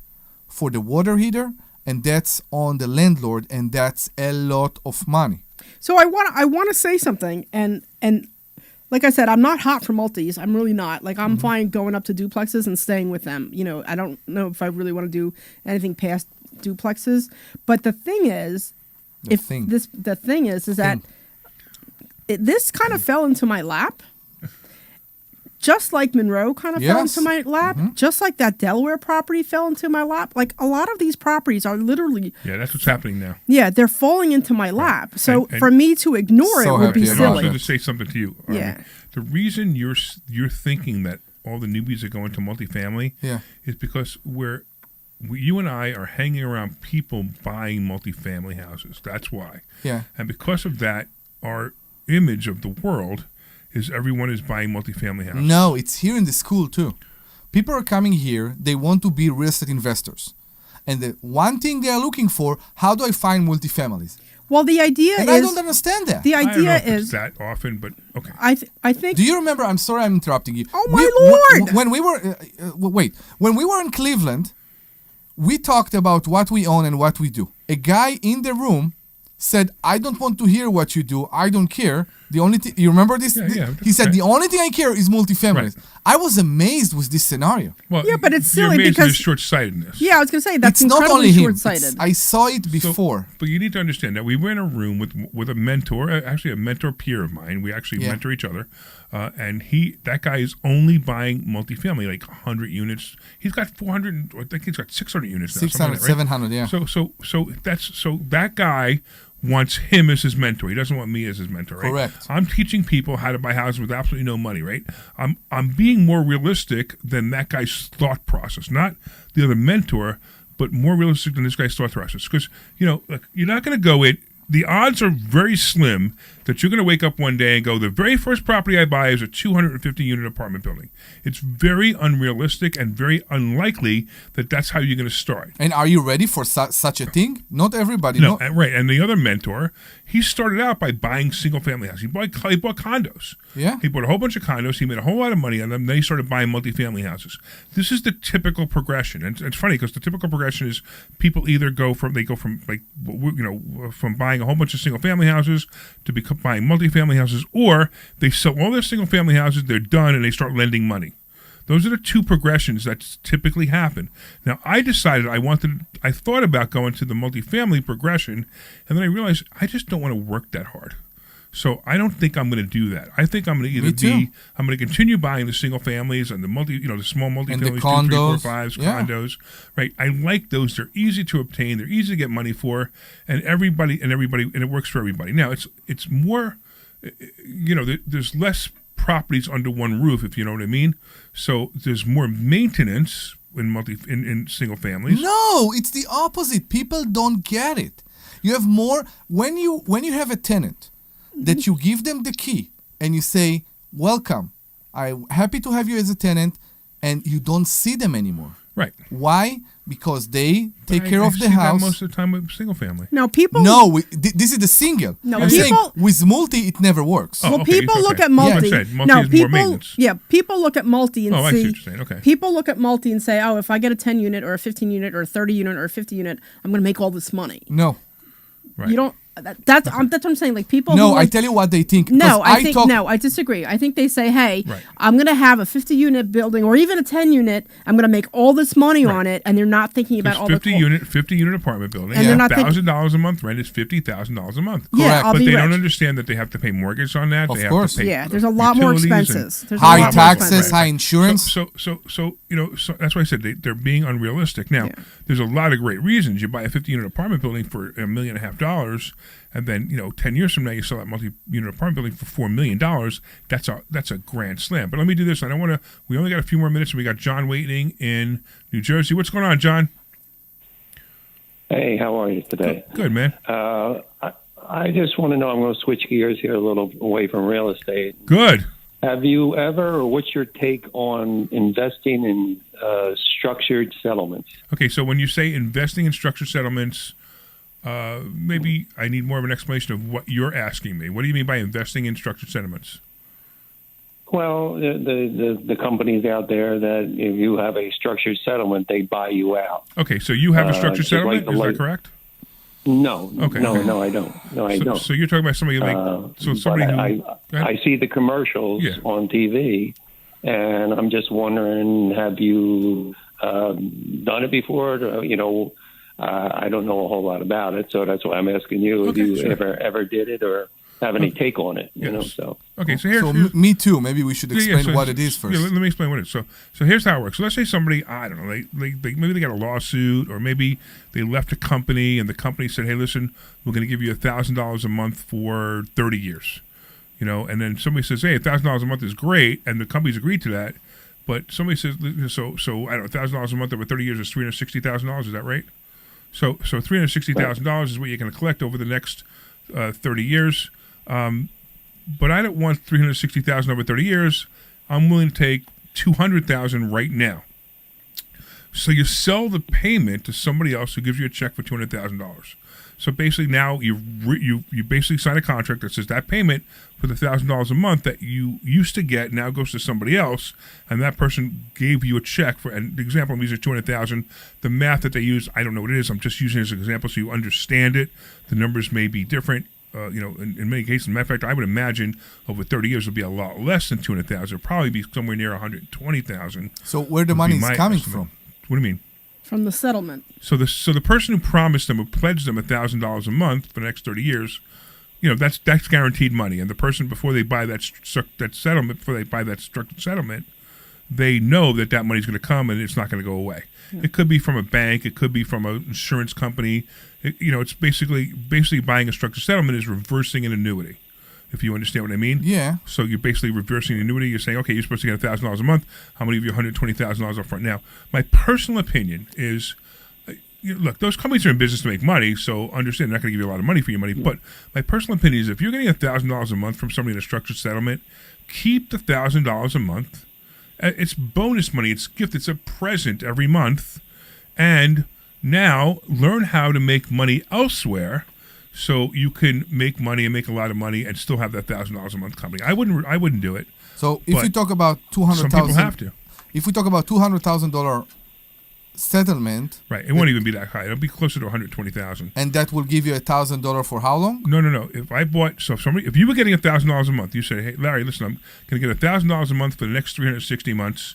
for the water heater, and that's on the landlord, and that's a lot of money. So I want to say something, and like I said, I'm not hot for multis. I'm really not. Like, I'm fine going up to duplexes and staying with them. You know, I don't know if I really want to do anything past duplexes. But the thing is, this kind of fell into my lap. Just like Monroe kind of fell into my lap, just like that Delaware property fell into my lap. Like, a lot of these properties are literally... Yeah, that's what's happening now. Yeah, they're falling into my lap. So and for me to ignore it would be silly. I want to say something to you. Yeah. The reason you're thinking that all the newbies are going to multifamily is because you and I are hanging around people buying multifamily houses. That's why. Yeah. And because of that, our image of the world is everyone is buying multifamily houses. No, it's here in the school too. People are coming here, they want to be real estate investors. And the one thing they are looking for, how do I find multifamilies? Well, the idea and is... I don't understand that. The idea I don't know if is... it's that often, but okay. I think... Do you remember, I'm sorry I'm interrupting you. Oh, my Lord! When we were... When we were in Cleveland, we talked about what we own and what we do. A guy in the room said, I don't want to hear what you do. I don't care. The only thing, you remember this? Yeah, he said, the only thing I care is multifamilies. Right. I was amazed with this scenario. Well, yeah, but it's silly you're because... short-sightedness. Yeah, I was going to say, that's it's not incredibly only him. short-sighted. I saw it before. But you need to understand that we were in a room with a mentor, actually a mentor peer of mine. We actually mentor each other. And that guy is only buying multifamily, like 100 units. He's got 400, I think he's got 600 units now. 600, like that, right? 700, yeah. So that guy wants him as his mentor. He doesn't want me as his mentor, right? Correct. I'm teaching people how to buy houses with absolutely no money, right? I'm being more realistic than that guy's thought process. Not the other mentor, but more realistic than this guy's thought process. Because, look, you're not going to go in. The odds are very slim that you're going to wake up one day and go, the very first property I buy is a 250-unit apartment building. It's very unrealistic and very unlikely that that's how you're going to start. And are you ready for such a thing? Not everybody. No, right. And the other mentor, he started out by buying single-family houses. He bought condos. Yeah. He bought a whole bunch of condos. He made a whole lot of money on them. Then he started buying multifamily houses. This is the typical progression. And it's funny because the typical progression is people either from buying a whole bunch of single-family houses to buying multifamily houses, or they sell all their single-family houses, they're done, and they start lending money. Those are the two progressions that typically happen. Now, I decided I thought about going to the multifamily progression, and then I realized I just don't want to work that hard. So I don't think I'm going to do that. I think I'm going to I'm going to continue buying the single families and the the small multifamilies, and the 2, 3, 4, condos. 5s, condos, right? I like those. They're easy to obtain. They're easy to get money for, and it works for everybody. Now it's more, there's less properties under one roof, if you know what I mean. So there's more maintenance in single families. No, it's the opposite. People don't get it. You have more when you have a tenant that you give them the key and you say, welcome, I'm happy to have you as a tenant, and you don't see them anymore. Right. Why? Because they take care of the house. That most of the time with single family. No, people... No, this is the single. No, I'm saying with multi, it never works. Well, people look at multi. People look at multi and I see what you're saying. Okay. People look at multi and say, oh, if I get a 10 unit or a 15 unit or a 30 unit or a 50 unit, I'm going to make all this money. No. Right. You don't... That's what I'm saying. Like, people. No, I tell you what they think. No, I disagree. I think they say, "Hey, I'm going to have a 50-unit building or even a 10-unit. I'm going to make all this money on it," and they're not thinking about all the 50-unit apartment building. And they're not $1,000 a month rent is $50,000 a month. Yeah, but they don't understand that they have to pay mortgage on that. Of course, have to pay there's a lot more expenses. High taxes, high insurance. So that's why I said they're being unrealistic. Now, there's a lot of great reasons. You buy a 50-unit apartment building for $1.5 million. And then 10 years from now, you sell that multi-unit apartment building for $4 million. That's a grand slam. But let me do this. We only got a few more minutes, and we got John waiting in New Jersey. What's going on, John? Hey, how are you today? Good, man. I just want to know, I'm going to switch gears here a little away from real estate. Good. Have you ever, or what's your take on investing in structured settlements? Okay, so when you say investing in structured settlements, maybe I need more of an explanation of what you're asking me. What do you mean by investing in structured settlements? Well, the companies out there that if you have a structured settlement, they buy you out. Okay, so you have a structured just like settlement? the Is that correct? No. Okay. No, I don't. No, I don't. So you're talking about somebody like somebody who I see the commercials on TV, and I'm just wondering, have you done it before? I don't know a whole lot about it, so that's why I'm asking you if you ever did it or have any take on it. So okay, so me too. Maybe we should explain what it is first. Yeah, let me explain what it is. So here's how it works. So let's say somebody, I don't know, they maybe they got a lawsuit, or maybe they left a company and the company said, hey, listen, we're going to give you $1,000 a month for 30 years. And then somebody says, hey, $1,000 a month is great, and the company's agreed to that. But somebody says, so I don't know, $1,000 a month over 30 years is $360,000. Is that right? So $360,000 is what you're going to collect over the next 30 years. But I don't want $360,000 over 30 years. I'm willing to take $200,000 right now. So you sell the payment to somebody else who gives you a check for $200,000. So basically now you basically sign a contract that says that payment for the $1,000 a month that you used to get now goes to somebody else, and that person gave you a check for. And the example I'm using is $200,000. The math that they use, I don't know what it is. I'm just using it as an example so you understand it. The numbers may be different. In many cases, matter of fact, I would imagine over 30 years it'll be a lot less than $200,000. It'll probably be somewhere near $120,000. So where the money is coming from? What do you mean? From the settlement. So the person who promised them, who pledged them $1,000 a month for the next 30 years, that's guaranteed money. And the person before they buy that settlement, before they buy that structured settlement, they know that money's going to come and it's not going to go away. Yeah. It could be from a bank. It could be from an insurance company. It's basically buying a structured settlement is reversing an annuity, if you understand what I mean. Yeah. So you're basically reversing an annuity. You're saying, okay, you're supposed to get $1,000 a month. I'm going to give you $120,000 up front. Now, my personal opinion is, look, those companies are in business to make money, so understand they're not going to give you a lot of money for your money. But my personal opinion is if you're getting $1,000 a month from somebody in a structured settlement, keep the $1,000 a month. It's bonus money. It's gift. It's a present every month. And now learn how to make money elsewhere so you can make money and make a lot of money and still have that $1,000 a month coming. I wouldn't do it. So if you talk about $200,000, some people have to. If we talk about $200,000 settlement, right? It won't even be that high. It'll be closer to $120,000. And that will give you $1,000 for how long? No. If you were getting $1,000 a month, you say, hey, Larry, listen, I'm going to get $1,000 a month for the next 360 months,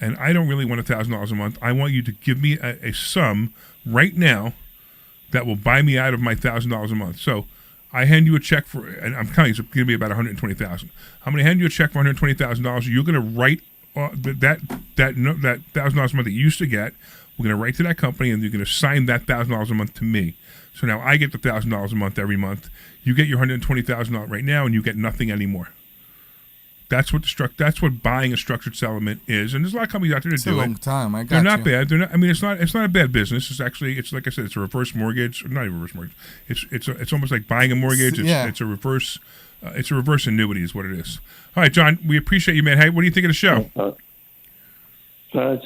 and I don't really want $1,000 a month. I want you to give me a sum right now that will buy me out of my $1,000 a month. So I hand you a check for, and I'm counting, it's going to be about $120,000. I'm going to hand you a check for $120,000. You're going to write that $1,000 a month that you used to get. We're going to write to that company, and you're going to sign that $1,000 a month to me. So now I get the $1,000 a month every month. You get your $120,000 out right now, and you get nothing anymore. That's what buying a structured settlement is, and there's a lot of companies out there to do it. It's a long time. They're not bad. They're not. I mean, it's not a bad business. It's actually, it's like I said, it's a reverse mortgage. Not even reverse mortgage. It's almost like buying a mortgage. It's a reverse. It's a reverse annuity, is what it is. All right, John. We appreciate you, man. Hey, what do you think of the show? I'm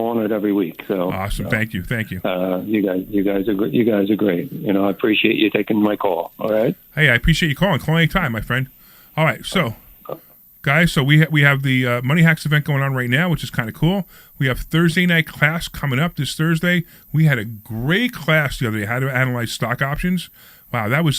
on it every week. So awesome. Thank you. You guys are great. I appreciate you taking my call. All right. Hey, I appreciate you calling. Call anytime, my friend. All right, so guys, so we have the Money Hacks event going on right now, which is kind of cool. We have Thursday night class coming up this Thursday. We had a great class the other day, how to analyze stock options. Wow, that was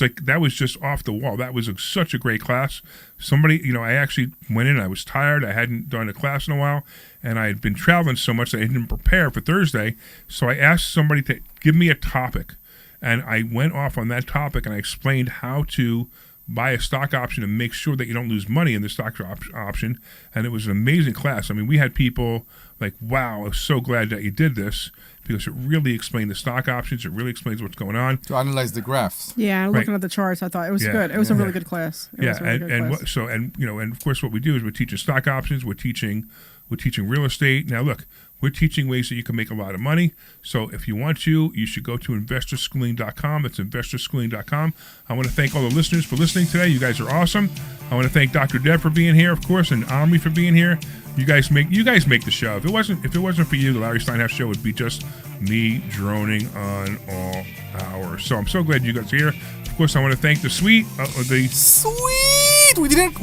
just off the wall. That was such a great class. Somebody, I actually went in. I was tired. I hadn't done a class in a while, and I had been traveling so much that I didn't prepare for Thursday. So I asked somebody to give me a topic, and I went off on that topic, and I explained how to buy a stock option and make sure that you don't lose money in the stock option. And it was an amazing class. I mean, we had people like, wow, I'm so glad that you did this, because it really explained the stock options. It really explains what's going on. To analyze the graphs. Yeah, looking at the charts, I thought it was good. It was a really good class. And of course what we do is we're teaching stock options. We're teaching real estate. Now look, We're teaching ways that you can make a lot of money. So if you want to, you should go to investorschooling.com. That's investorschooling.com. I want to thank all the listeners for listening today. You guys are awesome. I want to thank Dr. Deb for being here, of course, and Omri for being here. You guys make the show. If it wasn't for you, the Larry Steinhouse show would be just me droning on all hours. So I'm so glad you guys are here. Of course, I want to thank the sweet. We didn't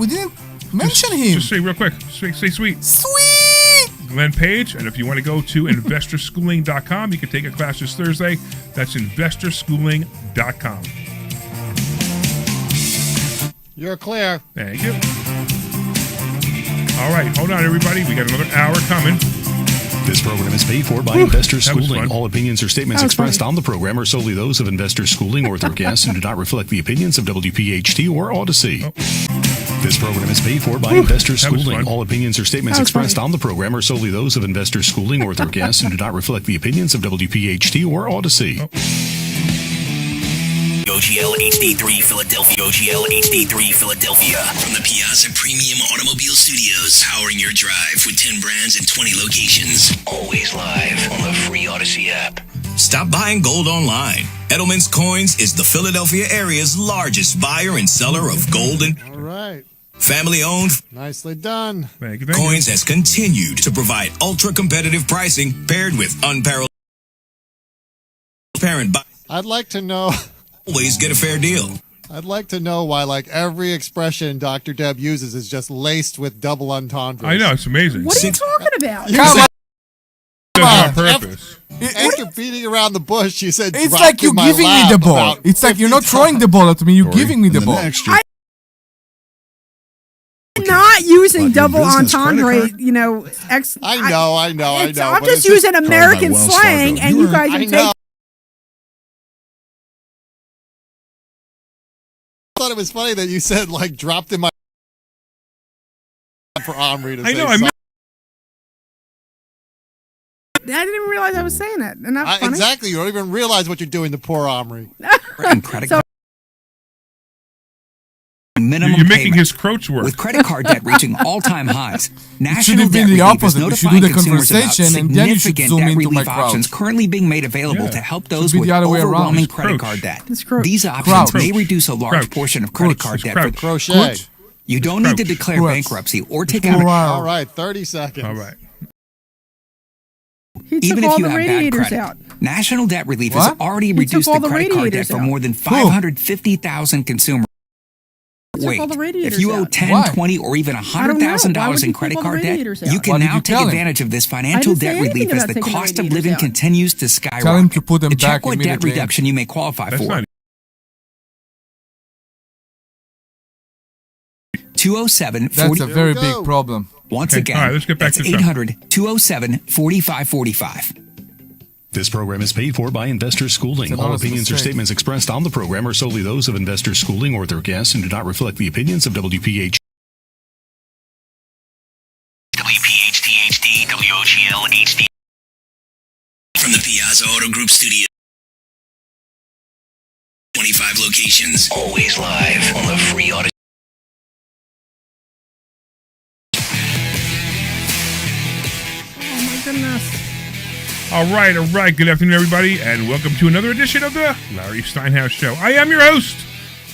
mention him. Just say real quick. Say sweet. Sweet. Glenn Page. And if you want to go to investorschooling.com, you can take a class this Thursday. That's investorschooling.com. You're clear. Thank you. All right, hold on, everybody. We got another hour coming. This program is paid for by Investor That was Schooling. fun. All opinions or statements expressed on the program are solely those of Investor Schooling or their guests and do not reflect the opinions of WPHT or Odyssey. This program is paid for by Investor That was Schooling. fun. All opinions or statements expressed on the program are solely those of Investor Schooling or their guests and do not reflect the opinions of WPHT or Odyssey. OGL HD3 Philadelphia. OGL HD3 Philadelphia. From the Piazza Premium Automobile Studios. Powering your drive with 10 brands and 20 locations. Always live on the free Odyssey app. Stop buying gold online. Edelman's Coins is the Philadelphia area's largest buyer and seller of gold and All right. family owned. Nicely done. Thank you. Coins has continued to provide ultra competitive pricing paired with unparalleled parent buy. I'd like to know. Always get a fair deal. I'd like to know why, like, every expression Dr. Deb uses is just laced with double entendres. I know, it's amazing. What are you talking about? On purpose. After beating around the bush, you said, It's "Dropped like in you're my giving me lap the ball. about It's like you're 50 not throwing the ball at me. You're giving me the ball. Not using double business credit entendre, card? you know. I know. I'm but just it's using American slang, and you guys I are know. taking. I thought it was funny that you said, like, dropped in my for Omri to I say know, I something. I didn't realize I was saying it. Isn't that funny? Exactly. You don't even realize what you're doing to poor Omri. And credit So- minimum You're making payment. his croach work. With credit card debt reaching all-time highs, should National have been Debt the Relief is opposite. You should do notifying the consumers about conversation, and then you should significant zoom debt into my relief options crowd. currently being made available Yeah. to help those be with the other way around. overwhelming It's credit crouch. card debt. It's crouch. These options Crouch. may reduce a large Crouch. portion of credit card It's debt. crouch. Crochet. Good. You don't need to Crouch. declare Crouch. bankruptcy or take out a All right, 30 seconds. All right. He took even all if you the have bad radiators credit. out. National Debt Relief What? has already He reduced took all the the credit card debt radiators for out. more than 550,000 consumers. took Wait, all the if radiators you owe out. 10, Why? 20, or even I don't know. Why $100,000 would in you credit take all the card debt, radiators out? you Why can did now you take tell him? advantage of this I financial didn't say debt relief anything as about the taking the cost of radiators living out. continues to skyrocket. Tell him to put them Check back what debt immediately. reduction you may qualify That's for. not 207 That's 40. a very we big go. problem. Once Okay, again, all right, let's get back that's to the show. 800-207-4545. This program is paid for by Investor Schooling. It's an All honest opinions or mistake. statements expressed on the program are solely those of Investor Schooling or their guests and do not reflect the opinions of WPH. WPHT HD, WOGL HD. From the Piazza Auto Group Studio. 25 locations. Always live on the free Auto. Oh my goodness. All right. Good afternoon, everybody, and welcome to another edition of the Larry Steinhouse Show. I am your host,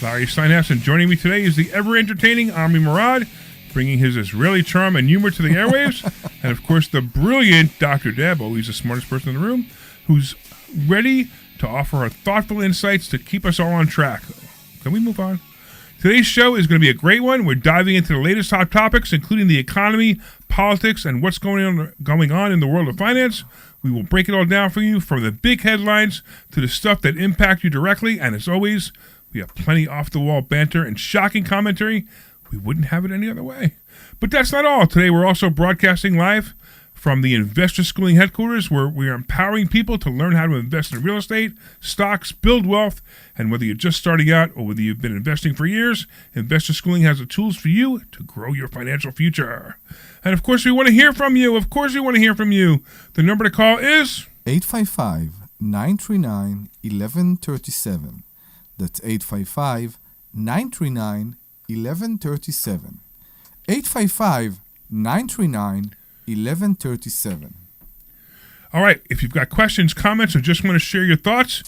Larry Steinhouse, and joining me today is the ever-entertaining Omri Morad, bringing his Israeli charm and humor to the airwaves, and, of course, the brilliant Dr. Deb, always the smartest person in the room, who's ready to offer her thoughtful insights to keep us all on track. Can we move on? Today's show is going to be a great one. We're diving into the latest hot topics, including the economy, politics, and what's going on in the world of finance. We will break it all down for you, from the big headlines to the stuff that impact you directly. And as always, we have plenty off-the-wall banter and shocking commentary. We wouldn't have it any other way. But that's not all. Today, we're also broadcasting live from the Investor Schooling headquarters, where we are empowering people to learn how to invest in real estate, stocks, build wealth, and whether you're just starting out or whether you've been investing for years, Investor Schooling has the tools for you to grow your financial future. And of course, we want to hear from you. The number to call is 855-939-1137. That's 855-939-1137. 855-939-1137. All right. If you've got questions, comments, or just want to share your thoughts,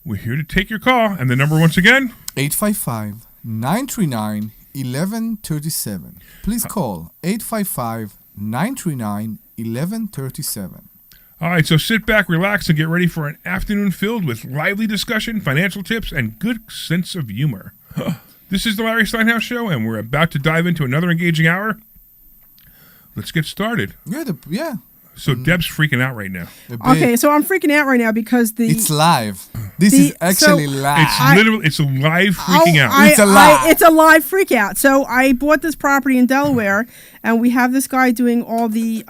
we're here to take your call. And the number once again? 855-939-1137. Please call 855-939-1137. All right, so sit back, relax, and get ready for an afternoon filled with lively discussion, financial tips, and good sense of humor. This is the Larry Steinhouse Show, and we're about to dive into another engaging hour. Let's get started. Yeah. So Deb's freaking out right now. Okay, so I'm freaking out right now because it's live. This is actually live. It's a live freaking out. It's a live freak out. So I bought this property in Delaware, and we have this guy doing all the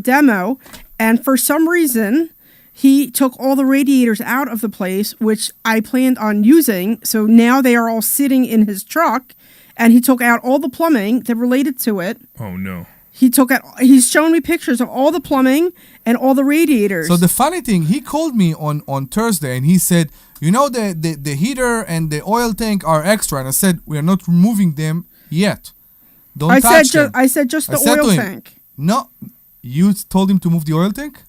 demo, and for some reason, he took all the radiators out of the place, which I planned on using. So now they are all sitting in his truck, and he took out all the plumbing that related to it. Oh no. He's showing me pictures of all the plumbing and all the radiators. So the funny thing, he called me on Thursday and he said, the heater and the oil tank are extra. And I said, we are not removing them yet. Don't touch them. I said just the oil tank. No, you told him to move the oil tank?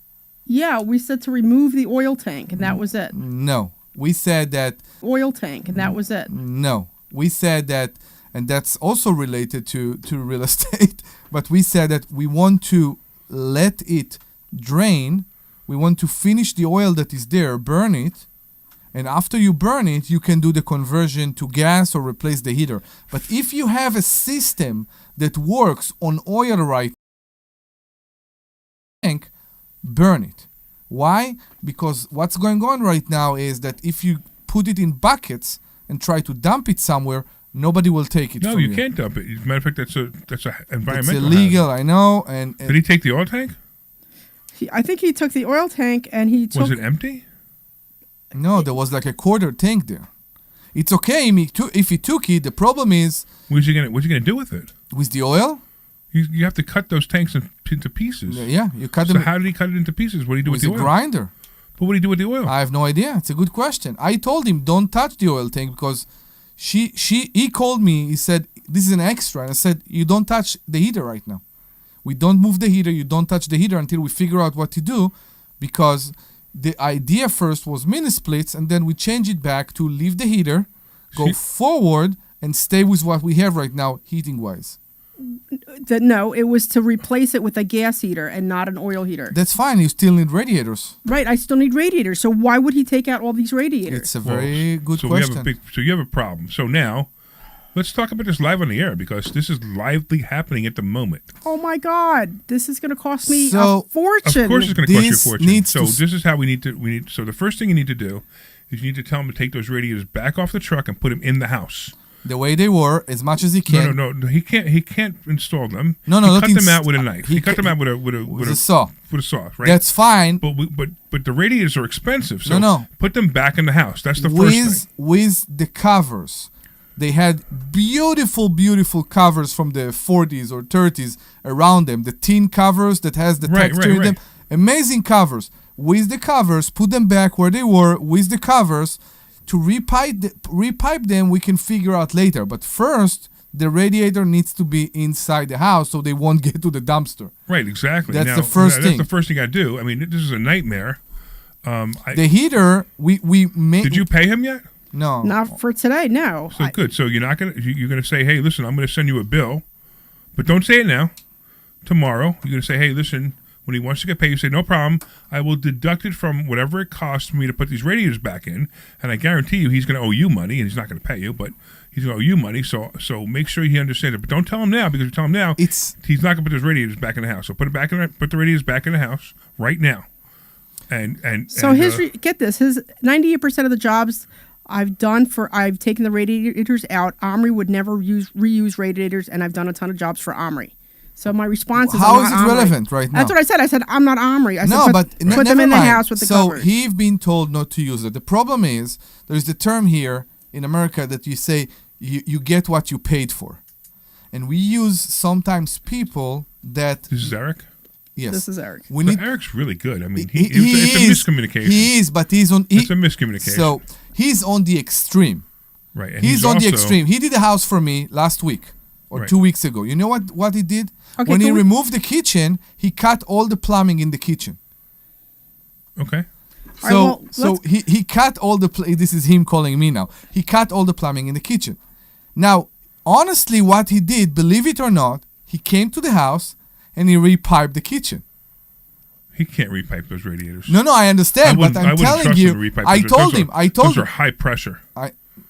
Yeah, we said to remove the oil tank and that was it. No, we said that. Oil tank and that was it. No, we said that, and that's also related to real estate. But we said that we want to let it drain. We want to finish the oil that is there, burn it. And after you burn it, you can do the conversion to gas or replace the heater. But if you have a system that works on oil right now, burn it. Why? Because what's going on right now is that if you put it in buckets and try to dump it somewhere, nobody will take it. No, from you can't dump it. As a matter of fact, that's a environmental. It's illegal, hazard. I know. And did he take the oil tank? I think he took the oil tank and he took. Was it empty? No, there was like a quarter tank there. It's okay if he took it. The problem is, what's he gonna do with it? With the oil? You have to cut those tanks into pieces. Yeah, you cut them. So how did he cut it into pieces? What did he do with the oil? With a grinder. But what did he do with the oil? I have no idea. It's a good question. I told him don't touch the oil tank because. He called me. He said, this is an extra. And I said, you don't touch the heater right now. We don't move the heater. You don't touch the heater until we figure out what to do, because the idea first was mini splits, and then we change it back to leave the heater, go forward, and stay with what we have right now, heating-wise. No, it was to replace it with a gas heater and not an oil heater. That's fine. You still need radiators. Right, I still need radiators. So why would he take out all these radiators? It's a very good question. So you have a problem. So now, let's talk about this live on the air, because this is lively happening at the moment. Oh my God, this is going to cost me a fortune. Of course, it's going to cost you a fortune. So this is how we need. So the first thing you need to do is you need to tell him to take those radiators back off the truck and put them in the house. The way they were, as much as he can. No, he can't install them. No, he cut them out with a knife. He cut them out with a saw. With a saw, right? That's fine. But the radiators are expensive. So no. Put them back in the house. That's the first thing. With the covers, they had beautiful covers from the 40s or 30s around them. The tin covers that has the texture in them. Amazing covers. With the covers, put them back where they were. With the covers. To repipe them, we can figure out later. But first, the radiator needs to be inside the house so they won't get to the dumpster. Right, exactly. That's the first thing. That's the first thing I do. I mean, this is a nightmare. The heater, we made. Did you pay him yet? No, not for today. No. So good. So you're gonna say, hey, listen, I'm gonna send you a bill, but don't say it now. Tomorrow, you're gonna say, hey, listen. When he wants to get paid, you say, no problem. I will deduct it from whatever it costs me to put these radiators back in. And I guarantee you he's going to owe you money, and he's not going to pay you, but he's going to owe you money. So make sure he understands it. But don't tell him now, because if you tell him now, he's not going to put his radiators back in the house. So put the radiators back in the house right now. Get this, his 98% of the jobs I've taken the radiators out. Omri would never reuse radiators, and I've done a ton of jobs for Omri. So my response is, how is it relevant right now? That's what I said. I said, I'm not Omri. I said, put them in the house with the covers. So he's been told not to use it. The problem is, there's the term here in America that you say, you get what you paid for. And we use sometimes people that... This is Eric? Yes. This is Eric. Eric's really good. I mean, it's a miscommunication. He is, but he's on... It's a miscommunication. So he's on the extreme. Right. And he's on the extreme. He did a house for me last week or 2 weeks ago. You know what he did? Okay, when he removed the kitchen, he cut all the plumbing in the kitchen. Okay. So he cut all the this is him calling me now. He cut all the plumbing in the kitchen. Now, honestly, what he did, believe it or not, he came to the house and he repiped the kitchen. He can't repipe those radiators. No, I understand, but I'm telling you, I told him. Those are high pressure.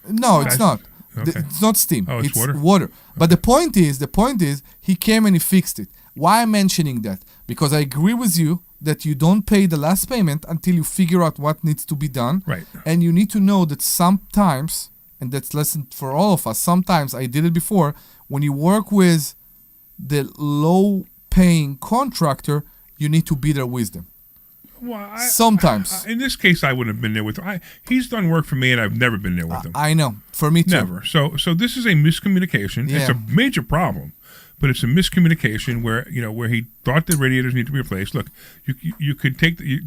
No, it's not. Okay. It's not steam. Oh, it's water? Water. But the point is, he came and he fixed it. Why I'm mentioning that? Because I agree with you that you don't pay the last payment until you figure out what needs to be done. Right. And you need to know that sometimes, and that's lesson for all of us, sometimes, I did it before, when you work with the low-paying contractor, you need to be there with them. Well, sometimes. In this case, I wouldn't have been there with him. He's done work for me, and I've never been there with him. I know. For me, too. Never. So this is a miscommunication. Yeah. It's a major problem, but it's a miscommunication where he thought the radiators need to be replaced. Look, you could take you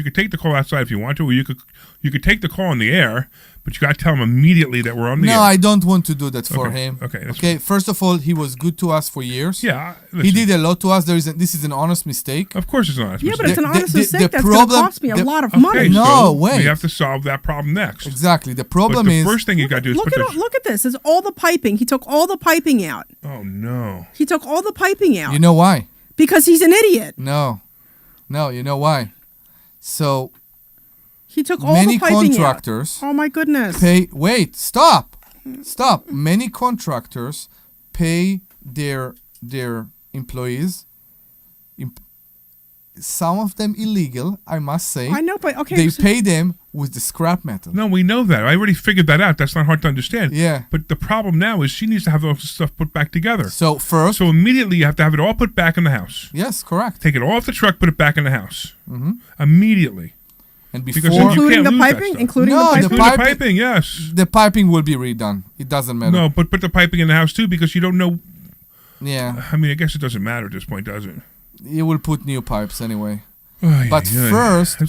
could take the call outside if you want to, or you could take the call in the air, but you got to tell him immediately that we're on the air. No, I don't want to do that for him. Okay. Okay. First of all, he was good to us for years. Yeah. He did a lot to us. This is an honest mistake. Of course, it's an honest mistake. Yeah, but it's an honest mistake that's going to cost me a lot of money. No, wait. We have to solve that problem next. Exactly. The problem is the first thing you got to do is look at this. It's all the piping. He took all the piping out. Oh no. He took all the piping out. You know why? Because he's an idiot. No, you know why? So he took all many the piping contractors. Out. Oh my goodness! Stop! Many contractors pay their employees. Some of them illegal, I must say. I know, but okay. They pay them with the scrap metal. No, we know that. I already figured that out. That's not hard to understand. Yeah. But the problem now is she needs to have all this stuff put back together. So immediately you have to have it all put back in the house. Yes, correct. Take it all off the truck, put it back in the house. Mm-hmm. Immediately. And before, including the piping, including the piping, yes. The piping will be redone. It doesn't matter. No, but put the piping in the house too, because you don't know. Yeah. I mean, I guess it doesn't matter at this point, does it? You will put new pipes anyway. But first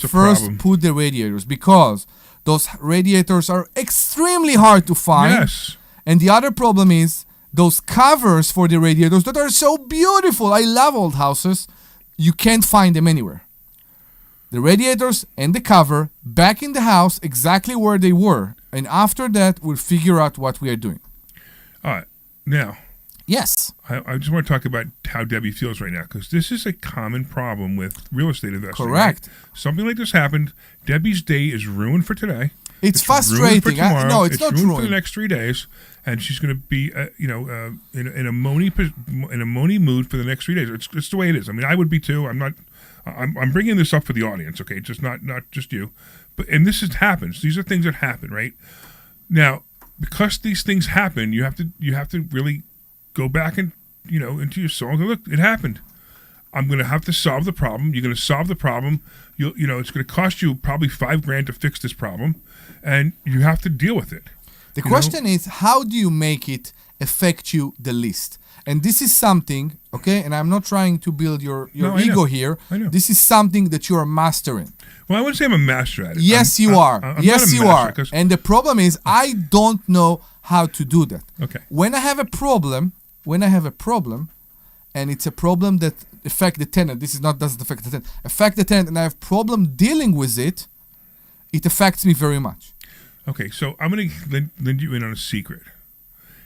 put the radiators, because those radiators are extremely hard to find. Yes. And the other problem is those covers for the radiators that are so beautiful. I love old houses. You can't find them anywhere. The radiators and the cover back in the house exactly where they were. And after that, we'll figure out what we are doing. All right. Now. Yes. I just want to talk about how Debbie feels right now, because this is a common problem with real estate investing. Correct. Right? Something like this happened. Debbie's day is ruined for today. It's frustrating. For tomorrow. No, it's not ruined ruined for the next 3 days, and she's going to be, in a moany mood for the next 3 days. It's the way it is. I mean, I would be too. I'm bringing this up for the audience, okay? Just not just you, and this happens. These are things that happen, right? Now, because these things happen, you have to really go back and into your soul and go, look, it happened. I'm going to have to solve the problem. You're going to solve the problem. It's going to cost you probably $5,000 to fix this problem, and you have to deal with it. The question is, how do you make it affect you the least? And this is something, okay, and I'm not trying to build your ego here. I know. This is something that you are mastering. Well, I wouldn't say I'm a master at it. Yes, you are. Yes, you are. 'Cause and the problem is, I don't know how to do that. Okay. When I have a problem, and it's a problem that affect the tenant, doesn't affect the tenant, affect the tenant, and I have problem dealing with it, it affects me very much. Okay, so I'm going to lend you in on a secret.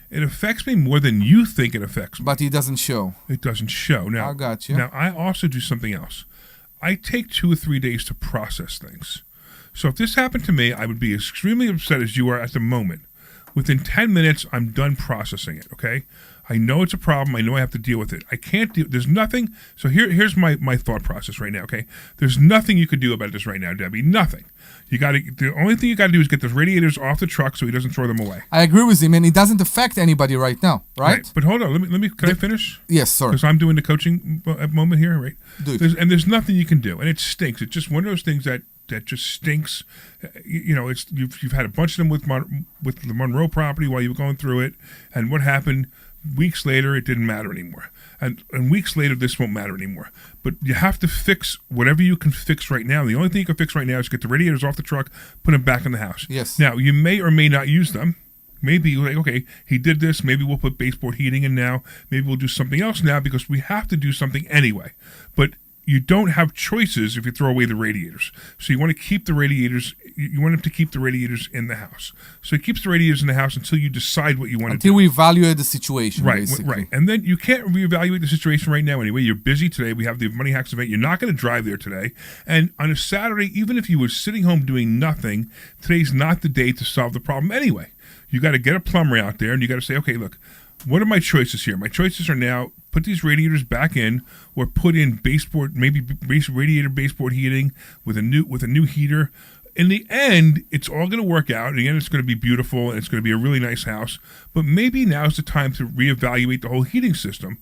It affects me more than you think it affects me. But it doesn't show. It doesn't show. Now, I got you. Now, I also do something else. I take 2 or 3 days to process things. So if this happened to me, I would be extremely upset as you are at the moment. Within 10 minutes, I'm done processing it, okay? I know it's a problem. I know I have to deal with it. I can't deal. There's nothing. So here's my thought process right now, okay? There's nothing you could do about this right now, Debbie. Nothing. The only thing you got to do is get those radiators off the truck so he doesn't throw them away. I agree with him, and it doesn't affect anybody right now, right? But hold on. Can I finish? Yes, sorry. Because I'm doing the coaching moment here, right? Do it. There's nothing you can do, and it stinks. It's just one of those things that just stinks. You've had a bunch of them with the Monroe property while you were going through it, and what happened? Weeks later, it didn't matter anymore. And weeks later, this won't matter anymore. But you have to fix whatever you can fix right now. The only thing you can fix right now is get the radiators off the truck, put them back in the house. Yes. Now, you may or may not use them. Maybe you're like, okay, he did this. Maybe we'll put baseboard heating in now. Maybe we'll do something else now because we have to do something anyway. But you don't have choices if you throw away the radiators. So you want to keep the radiators. You want him to keep the radiators in the house. So he keeps the radiators in the house until you decide what you want to do. Until we evaluate the situation, right, basically. Right. And then you can't reevaluate the situation right now anyway. You're busy today. We have the Money Hacks event. You're not going to drive there today. And on a Saturday, even if you were sitting home doing nothing, today's not the day to solve the problem anyway. You got to get a plumber out there and you got to say, okay, look, what are my choices here? My choices are now put these radiators back in, or put in baseboard, maybe radiator baseboard heating with a new heater. In the end, it's all going to work out. In the end, it's going to be beautiful and it's going to be a really nice house. But maybe now's the time to reevaluate the whole heating system.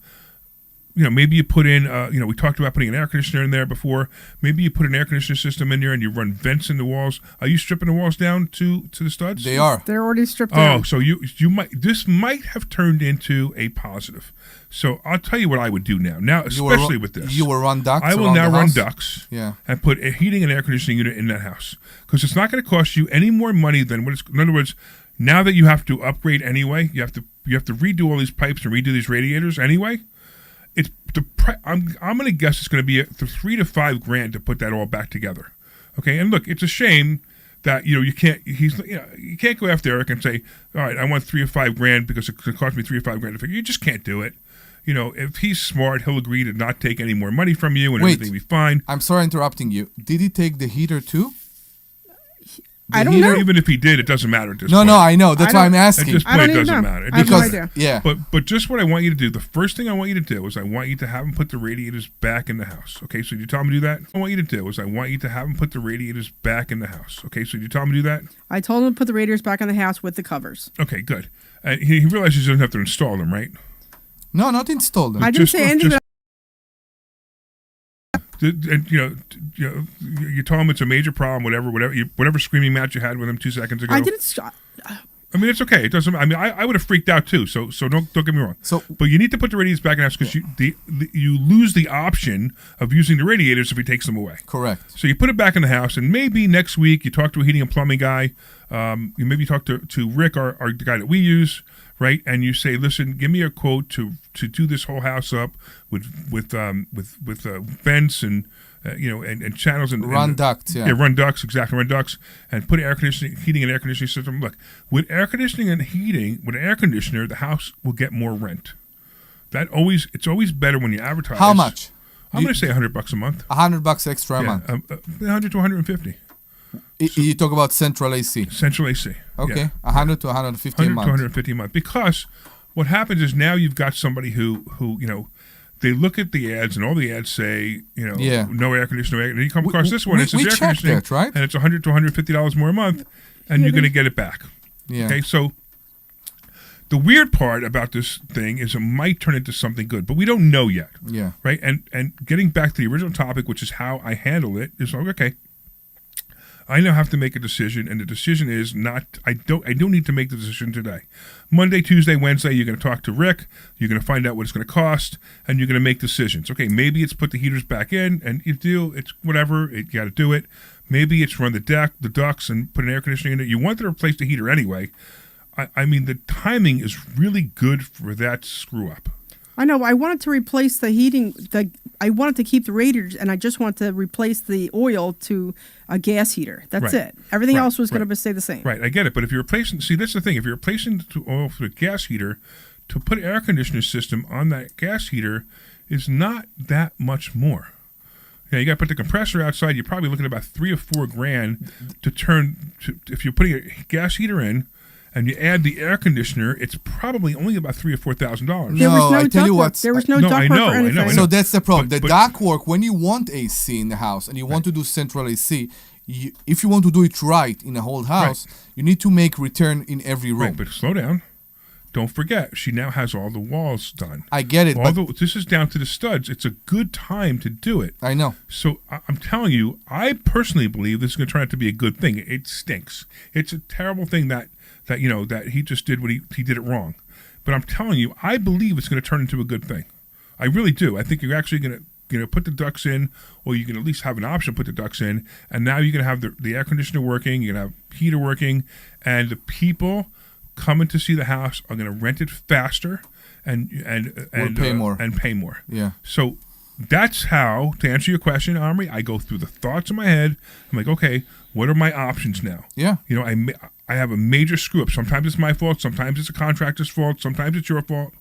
Maybe you put in, we talked about putting an air conditioner in there before. Maybe you put an air conditioner system in there and you run vents in the walls. Are you stripping the walls down to the studs? They are. They're already stripped down. Oh, so this might have turned into a positive. So I'll tell you what I would do now. Now, especially with this. You will run ducts. I will now run ducts. Yeah. And put a heating and air conditioning unit in that house. Because it's not going to cost you any more money than what it's, in other words, now that you have to upgrade anyway, you have to redo all these pipes and redo these radiators anyway. I'm going to guess it's going to be $3 to $5 grand to put that all back together. Okay, and look, it's a shame that you can't go after Eric and say, all right, I want $3 or $5 grand because it could cost me $3 or $5 grand to figure. You just can't do it. If he's smart, he'll agree to not take any more money from you and everything will be fine. I'm sorry interrupting you. Did he take the heater too? I don't know. Even if he did, it doesn't matter at this point. No, I know. That's why I'm asking. At this point, it doesn't matter. I have no idea. Yeah. But just what I want you to do, the first thing I want you to do is I want you to have him put the radiators back in the house. Okay, so you tell him to do that? What I want you to do is I want you to have him put the radiators back in the house. Okay, so you tell him to do that? I told him to put the radiators back in the house with the covers. Okay, good. He realizes he doesn't have to install them, right? No, not install them. I didn't say anything. And you tell him it's a major problem, whatever screaming match you had with him 2 seconds ago. I didn't. I mean, it's okay. It doesn't. I mean, I would have freaked out too. So don't get me wrong. But you need to put the radiators back in the house because you lose the option of using the radiators if he takes them away. Correct. So you put it back in the house, and maybe next week you talk to a heating and plumbing guy. You maybe talk to Rick, our the guy that we use, right? And you say, listen, give me a quote to do this whole house up with vents and and channels and run ducts. Yeah, run ducts, exactly, run ducts, and put heating and air conditioning system. Look, with air conditioning and heating, with an air conditioner, the house will get more rent. It's always better when you advertise. How much? I'm going to say $100 a month. $100 extra a month. 100 to 150. You talk about central AC. Central AC. Okay, yeah. 100 to 150 a month. 100 to 150 a month. Because what happens is now you've got somebody who they look at the ads and all the ads say, no air conditioner. And you come across this one, it says air conditioning, that, right? and it's $100 to $150 more a month, and you're going to get it back. Yeah. Okay, so the weird part about this thing is it might turn into something good, but we don't know yet. Yeah. Right? And getting back to the original topic, which is how I handle it, is like, okay, I now have to make a decision, and the decision is I don't need to make the decision today. Monday, Tuesday, Wednesday, you're going to talk to Rick, you're going to find out what it's going to cost, and you're going to make decisions. Okay, maybe it's put the heaters back in, and you do, it's whatever, you got to do it. Maybe it's run the ducts and put an air conditioning in it. You want to replace the heater anyway. I mean, the timing is really good for that screw up. I know. I wanted to replace the heating. I wanted to keep the radiators, and I just want to replace the oil to a gas heater. That's it. Everything else was going to stay the same. Right, I get it. But if you're replacing, that's the thing. If you're replacing the oil for a gas heater, to put an air conditioning system on that gas heater is not that much more. You got to put the compressor outside. You're probably looking at about $3 or $4 grand to turn. If you're putting a gas heater in, and you add the air conditioner, it's probably only about $3,000 or $4,000. There was no ductwork or anything. I know. So that's the problem. The ductwork, when you want AC in the house and you want to do central AC, if you want to do it right in a whole house, you need to make return in every room. Right, but slow down. Don't forget, she now has all the walls done. I get it. This is down to the studs. It's a good time to do it. I know. So I'm telling you, I personally believe this is going to turn out to be a good thing. It stinks. It's a terrible thing that he just did what he did it wrong. But I'm telling you, I believe it's going to turn into a good thing. I really do. I think you're actually going to put the ducts in, or you can at least have an option to put the ducts in, and now you're going to have the air conditioner working, you're going to have heater working, and the people coming to see the house are going to rent it faster and pay more. And pay more. Yeah. So that's how, to answer your question, Omri, I go through the thoughts in my head. I'm like, okay, what are my options now? Yeah. You know, I have a major screw up. Sometimes it's my fault. Sometimes it's a contractor's fault. Sometimes it's your fault.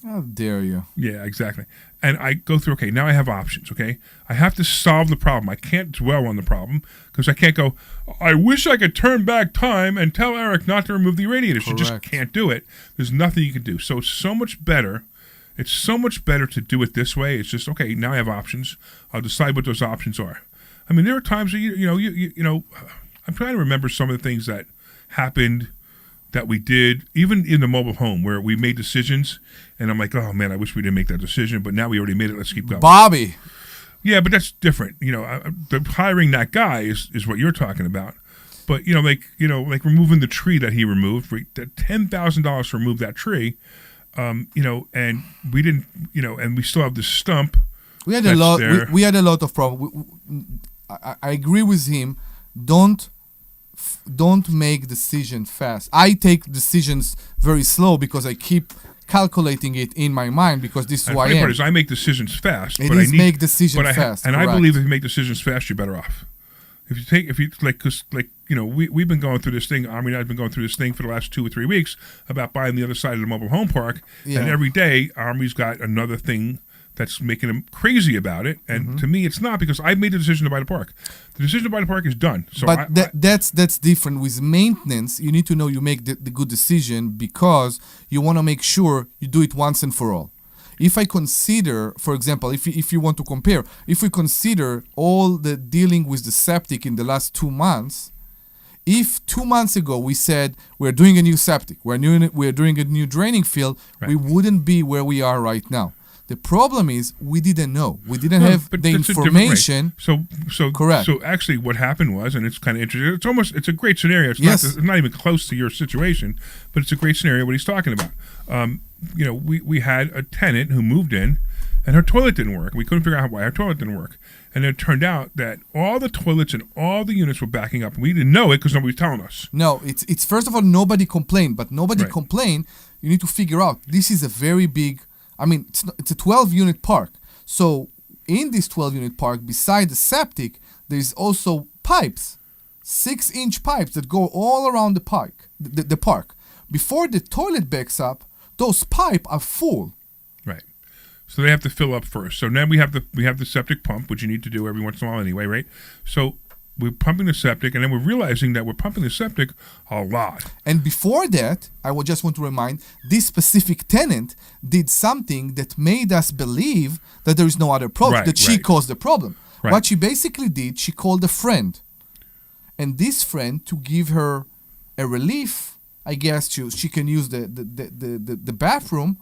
How dare you? Yeah, exactly. And I go through, okay, now I have options, okay? I have to solve the problem. I can't dwell on the problem because I can't go, I wish I could turn back time and tell Eric not to remove the radiators. You just can't do it. There's nothing you can do. So it's so much better. It's so much better to do it this way. It's just, okay, now I have options. I'll decide what those options are. I mean, there are times that, you know, I'm trying to remember some of the things that happened that we did, even in the mobile home, where we made decisions, and I'm like, oh man, I wish we didn't make that decision, but now we already made it. Let's keep going. Bobby. Yeah, but that's different. You know, hiring that guy is what you're talking about. But like removing the tree that he removed, that $10,000 to remove that tree, and we didn't, and we still have this stump. We had a lot. We had a lot of problems. I agree with him. Don't make decisions fast. I take decisions very slow because I keep calculating it in my mind because this is who I am. I make decisions fast. Make decisions fast. I believe if you make decisions fast, you're better off. We've been going through this thing. Omri and I've been going through this thing for the last 2 or 3 weeks about buying the other side of the mobile home park, and every day Omri's got another thing that's making him crazy about it. And to me, it's not, because I made the decision to buy the park. The decision to buy the park is done. So that's different. With maintenance, you need to know you make the good decision because you want to make sure you do it once and for all. If I consider, for example, if you want to compare, if we consider all the dealing with the septic in the last 2 months, if 2 months ago we said we're doing a new septic, we're doing a new draining field, we wouldn't be where we are right now. The problem is we didn't know. We didn't have the information. So correct. So actually, what happened was, and it's kind of interesting. It's a great scenario. It's not even close to your situation, but it's a great scenario. What he's talking about. We had a tenant who moved in, and her toilet didn't work. We couldn't figure out why her toilet didn't work, and it turned out that all the toilets and all the units were backing up. We didn't know it because nobody was telling us. No, it's first of all, nobody complained, but nobody complained. You need to figure out this is a very big. I mean, it's a 12-unit park. So in this 12-unit park, beside the septic, there's also pipes, 6-inch pipes that go all around the park. The park. Before the toilet backs up, those pipes are full. Right. So they have to fill up first. So now we have the septic pump, which you need to do every once in a while anyway, right? So we're pumping the septic, and then we're realizing that we're pumping the septic a lot. And before that, I would just want to remind, this specific tenant did something that made us believe that there is no other problem, that she caused the problem. Right. What she basically did, she called a friend. And this friend, to give her a relief, I guess she can use the bathroom,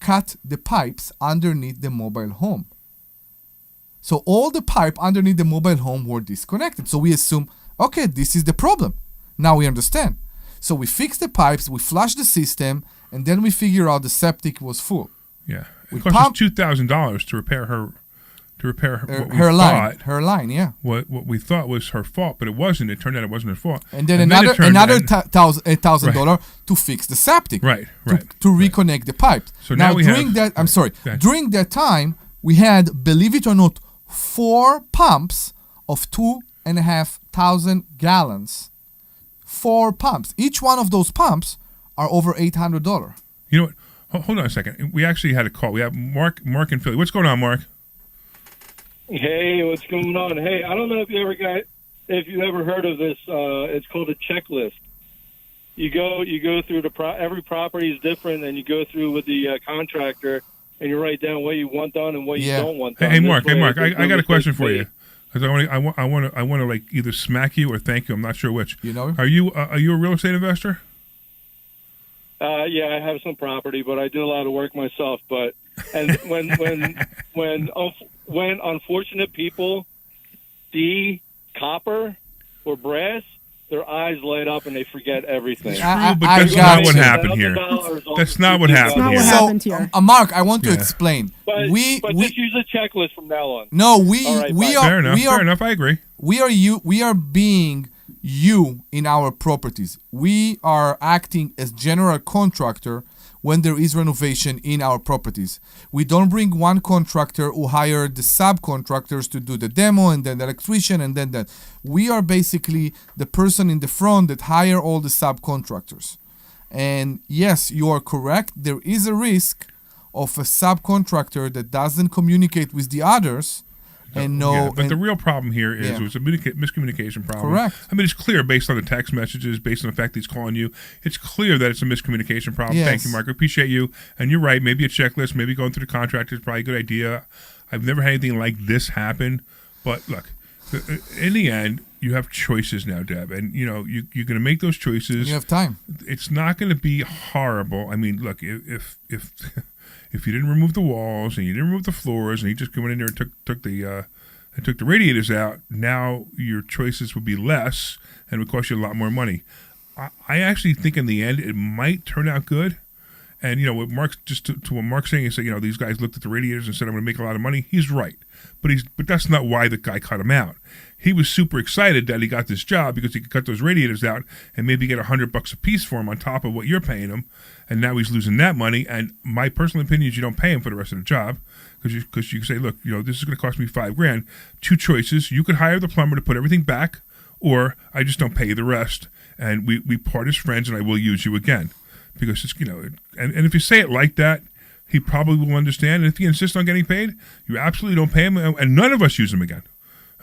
cut the pipes underneath the mobile home. So all the pipe underneath the mobile home were disconnected. So we assume, okay, this is the problem. Now we understand. So we fix the pipes, we flush the system, and then we figure out the septic was full. Yeah, it cost us $2,000 to repair her line. Her line, yeah. What we thought was her fault, but it wasn't. It turned out it wasn't her fault. And then another $1,000 to fix the septic. Right. To reconnect the pipes. So now during that time, we had, believe it or not, 4 pumps of 2,500 gallons. 4 pumps. Each one of those pumps are over $800. You know what? Hold on a second. We actually had a call. We have Mark in Philly. What's going on, Mark? Hey, what's going on? Hey, I don't know if you ever heard of this. It's called a checklist. You go through every property is different, and you go through with the contractor. And you write down what you want done and what you don't want done. Hey, Mark, I got a question for you. Because I want to like either smack you or thank you. I'm not sure which. You know? Are you a real estate investor? Yeah, I have some property, but I do a lot of work myself. But when unfortunate people see copper or brass, their eyes light up and they forget everything. True, but that's not what happened here. That's not what happened here. So, Mark, I want to explain. But just use a checklist from now on. No, we are fair enough. I agree. We are being you in our properties. We are acting as general contractor. when there is renovation in our properties. We don't bring one contractor who hired the subcontractors to do the demo and then the electrician and then that. We are basically the person in the front that hire all the subcontractors. And yes, you are correct. There is a risk of a subcontractor that doesn't communicate with the others. But the real problem here is it was a miscommunication problem. Correct. I mean, it's clear based on the text messages, based on the fact that he's calling you. It's clear that it's a miscommunication problem. Yes. Thank you, Mark. I appreciate you. And you're right. Maybe a checklist, maybe going through the contractor is probably a good idea. I've never had anything like this happen. But look, in the end, you have choices now, Deb. And, you're going to make those choices. You have time. It's not going to be horrible. I mean, look, if you didn't remove the walls and you didn't remove the floors and you just went in there and took the radiators out, now your choices would be less and it would cost you a lot more money. I actually think in the end it might turn out good. And what Mark's to what Mark's saying is that these guys looked at the radiators and said I'm going to make a lot of money. He's right, but that's not why the guy cut him out. He was super excited that he got this job because he could cut those radiators out and maybe get $100 a piece for him on top of what you're paying him, and now he's losing that money. And my personal opinion is you don't pay him for the rest of the job because you say, look, this is going to cost me $5,000. Two choices: you could hire the plumber to put everything back, or I just don't pay you the rest, and we part as friends, and I will use you again. Because it's and if you say it like that, he probably will understand. And if he insists on getting paid, you absolutely don't pay him, and none of us use him again.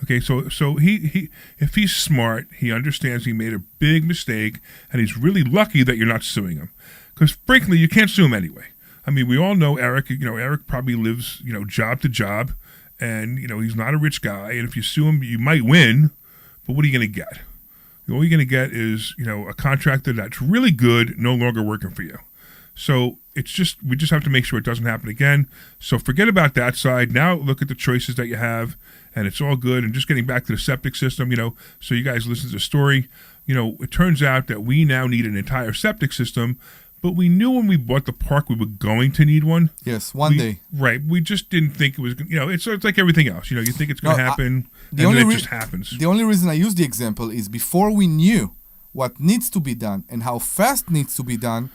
Okay, so he if he's smart, he understands he made a big mistake, and he's really lucky that you're not suing him. Because frankly, you can't sue him anyway. I mean, we all know Eric. Eric probably lives job to job, and he's not a rich guy. And if you sue him, you might win, but what are you going to get? All you're going to get is, a contractor that's really good, no longer working for you. So we just have to make sure it doesn't happen again. So forget about that side. Now look at the choices that you have, and it's all good. And just getting back to the septic system, so you guys listen to the story. It turns out that we now need an entire septic system, but we knew when we bought the park we were going to need one. Yes, one day. Right. We just didn't think it was, it's like everything else. You think it's going to happen, and then it just happens. The only reason I use the example is before we knew what needs to be done and how fast needs to be done,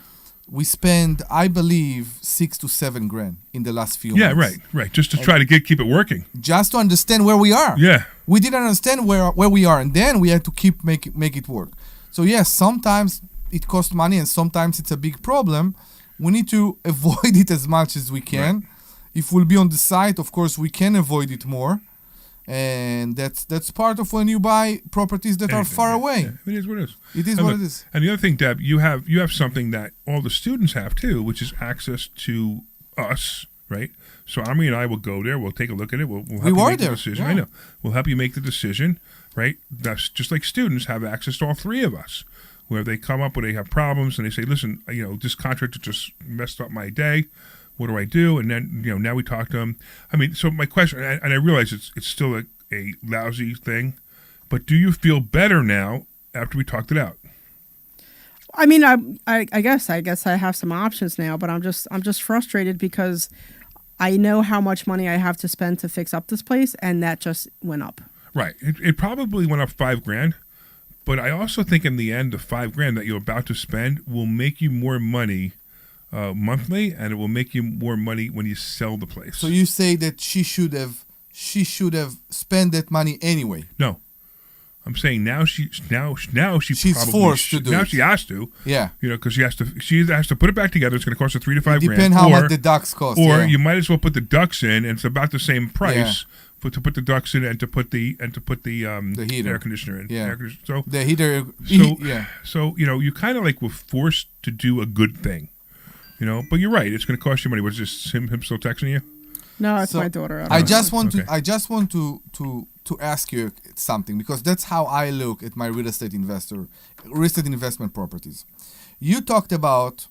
we spent, I believe, $6,000 to $7,000 in the last few months. Yeah, right. Just to try to keep it working. Just to understand where we are. Yeah. We didn't understand where we are, and then we had to keep make it work. So yes, sometimes it costs money, and sometimes it's a big problem. We need to avoid it as much as we can. Right. If we'll be on the site, of course, we can avoid it more. And that's part of when you buy properties that are far away. Yeah, it is what it is. It is what it is. And the other thing, Deb, you have something that all the students have too, which is access to us, right? So Omri and I will go there. We'll take a look at it. We'll help you make the decision. Yeah. I know. We'll help you make the decision, right? That's just like students have access to all three of us. Where they come up, where they have problems, and they say, listen, this contractor just messed up my day. What do I do? And then, now we talk to them. I mean, so my question, and I realize it's still a lousy thing, but do you feel better now after we talked it out? I mean, I guess I have some options now, but I'm just frustrated because I know how much money I have to spend to fix up this place, and that just went up. Right. It probably went up $5,000. But I also think in the end, the $5,000 that you're about to spend will make you more money monthly, and it will make you more money when you sell the place. So you say that she should have spent that money anyway? No, I'm saying now she's forced to do it. Now she has to. Yeah. Because she has to put it back together. It's going to cost her $3,000 to $5,000. Depend how much the ducts cost. Or you might as well put the ducts in, and it's about the same price. Yeah. To put the ducts in and to put the heater. air conditioner in. Yeah. So the heater. So you kind of were forced to do a good thing, But you're right. It's going to cost you money. Was this him still texting you? No, it's my daughter. I just want to ask you something, because that's how I look at my real estate investment properties. You talked about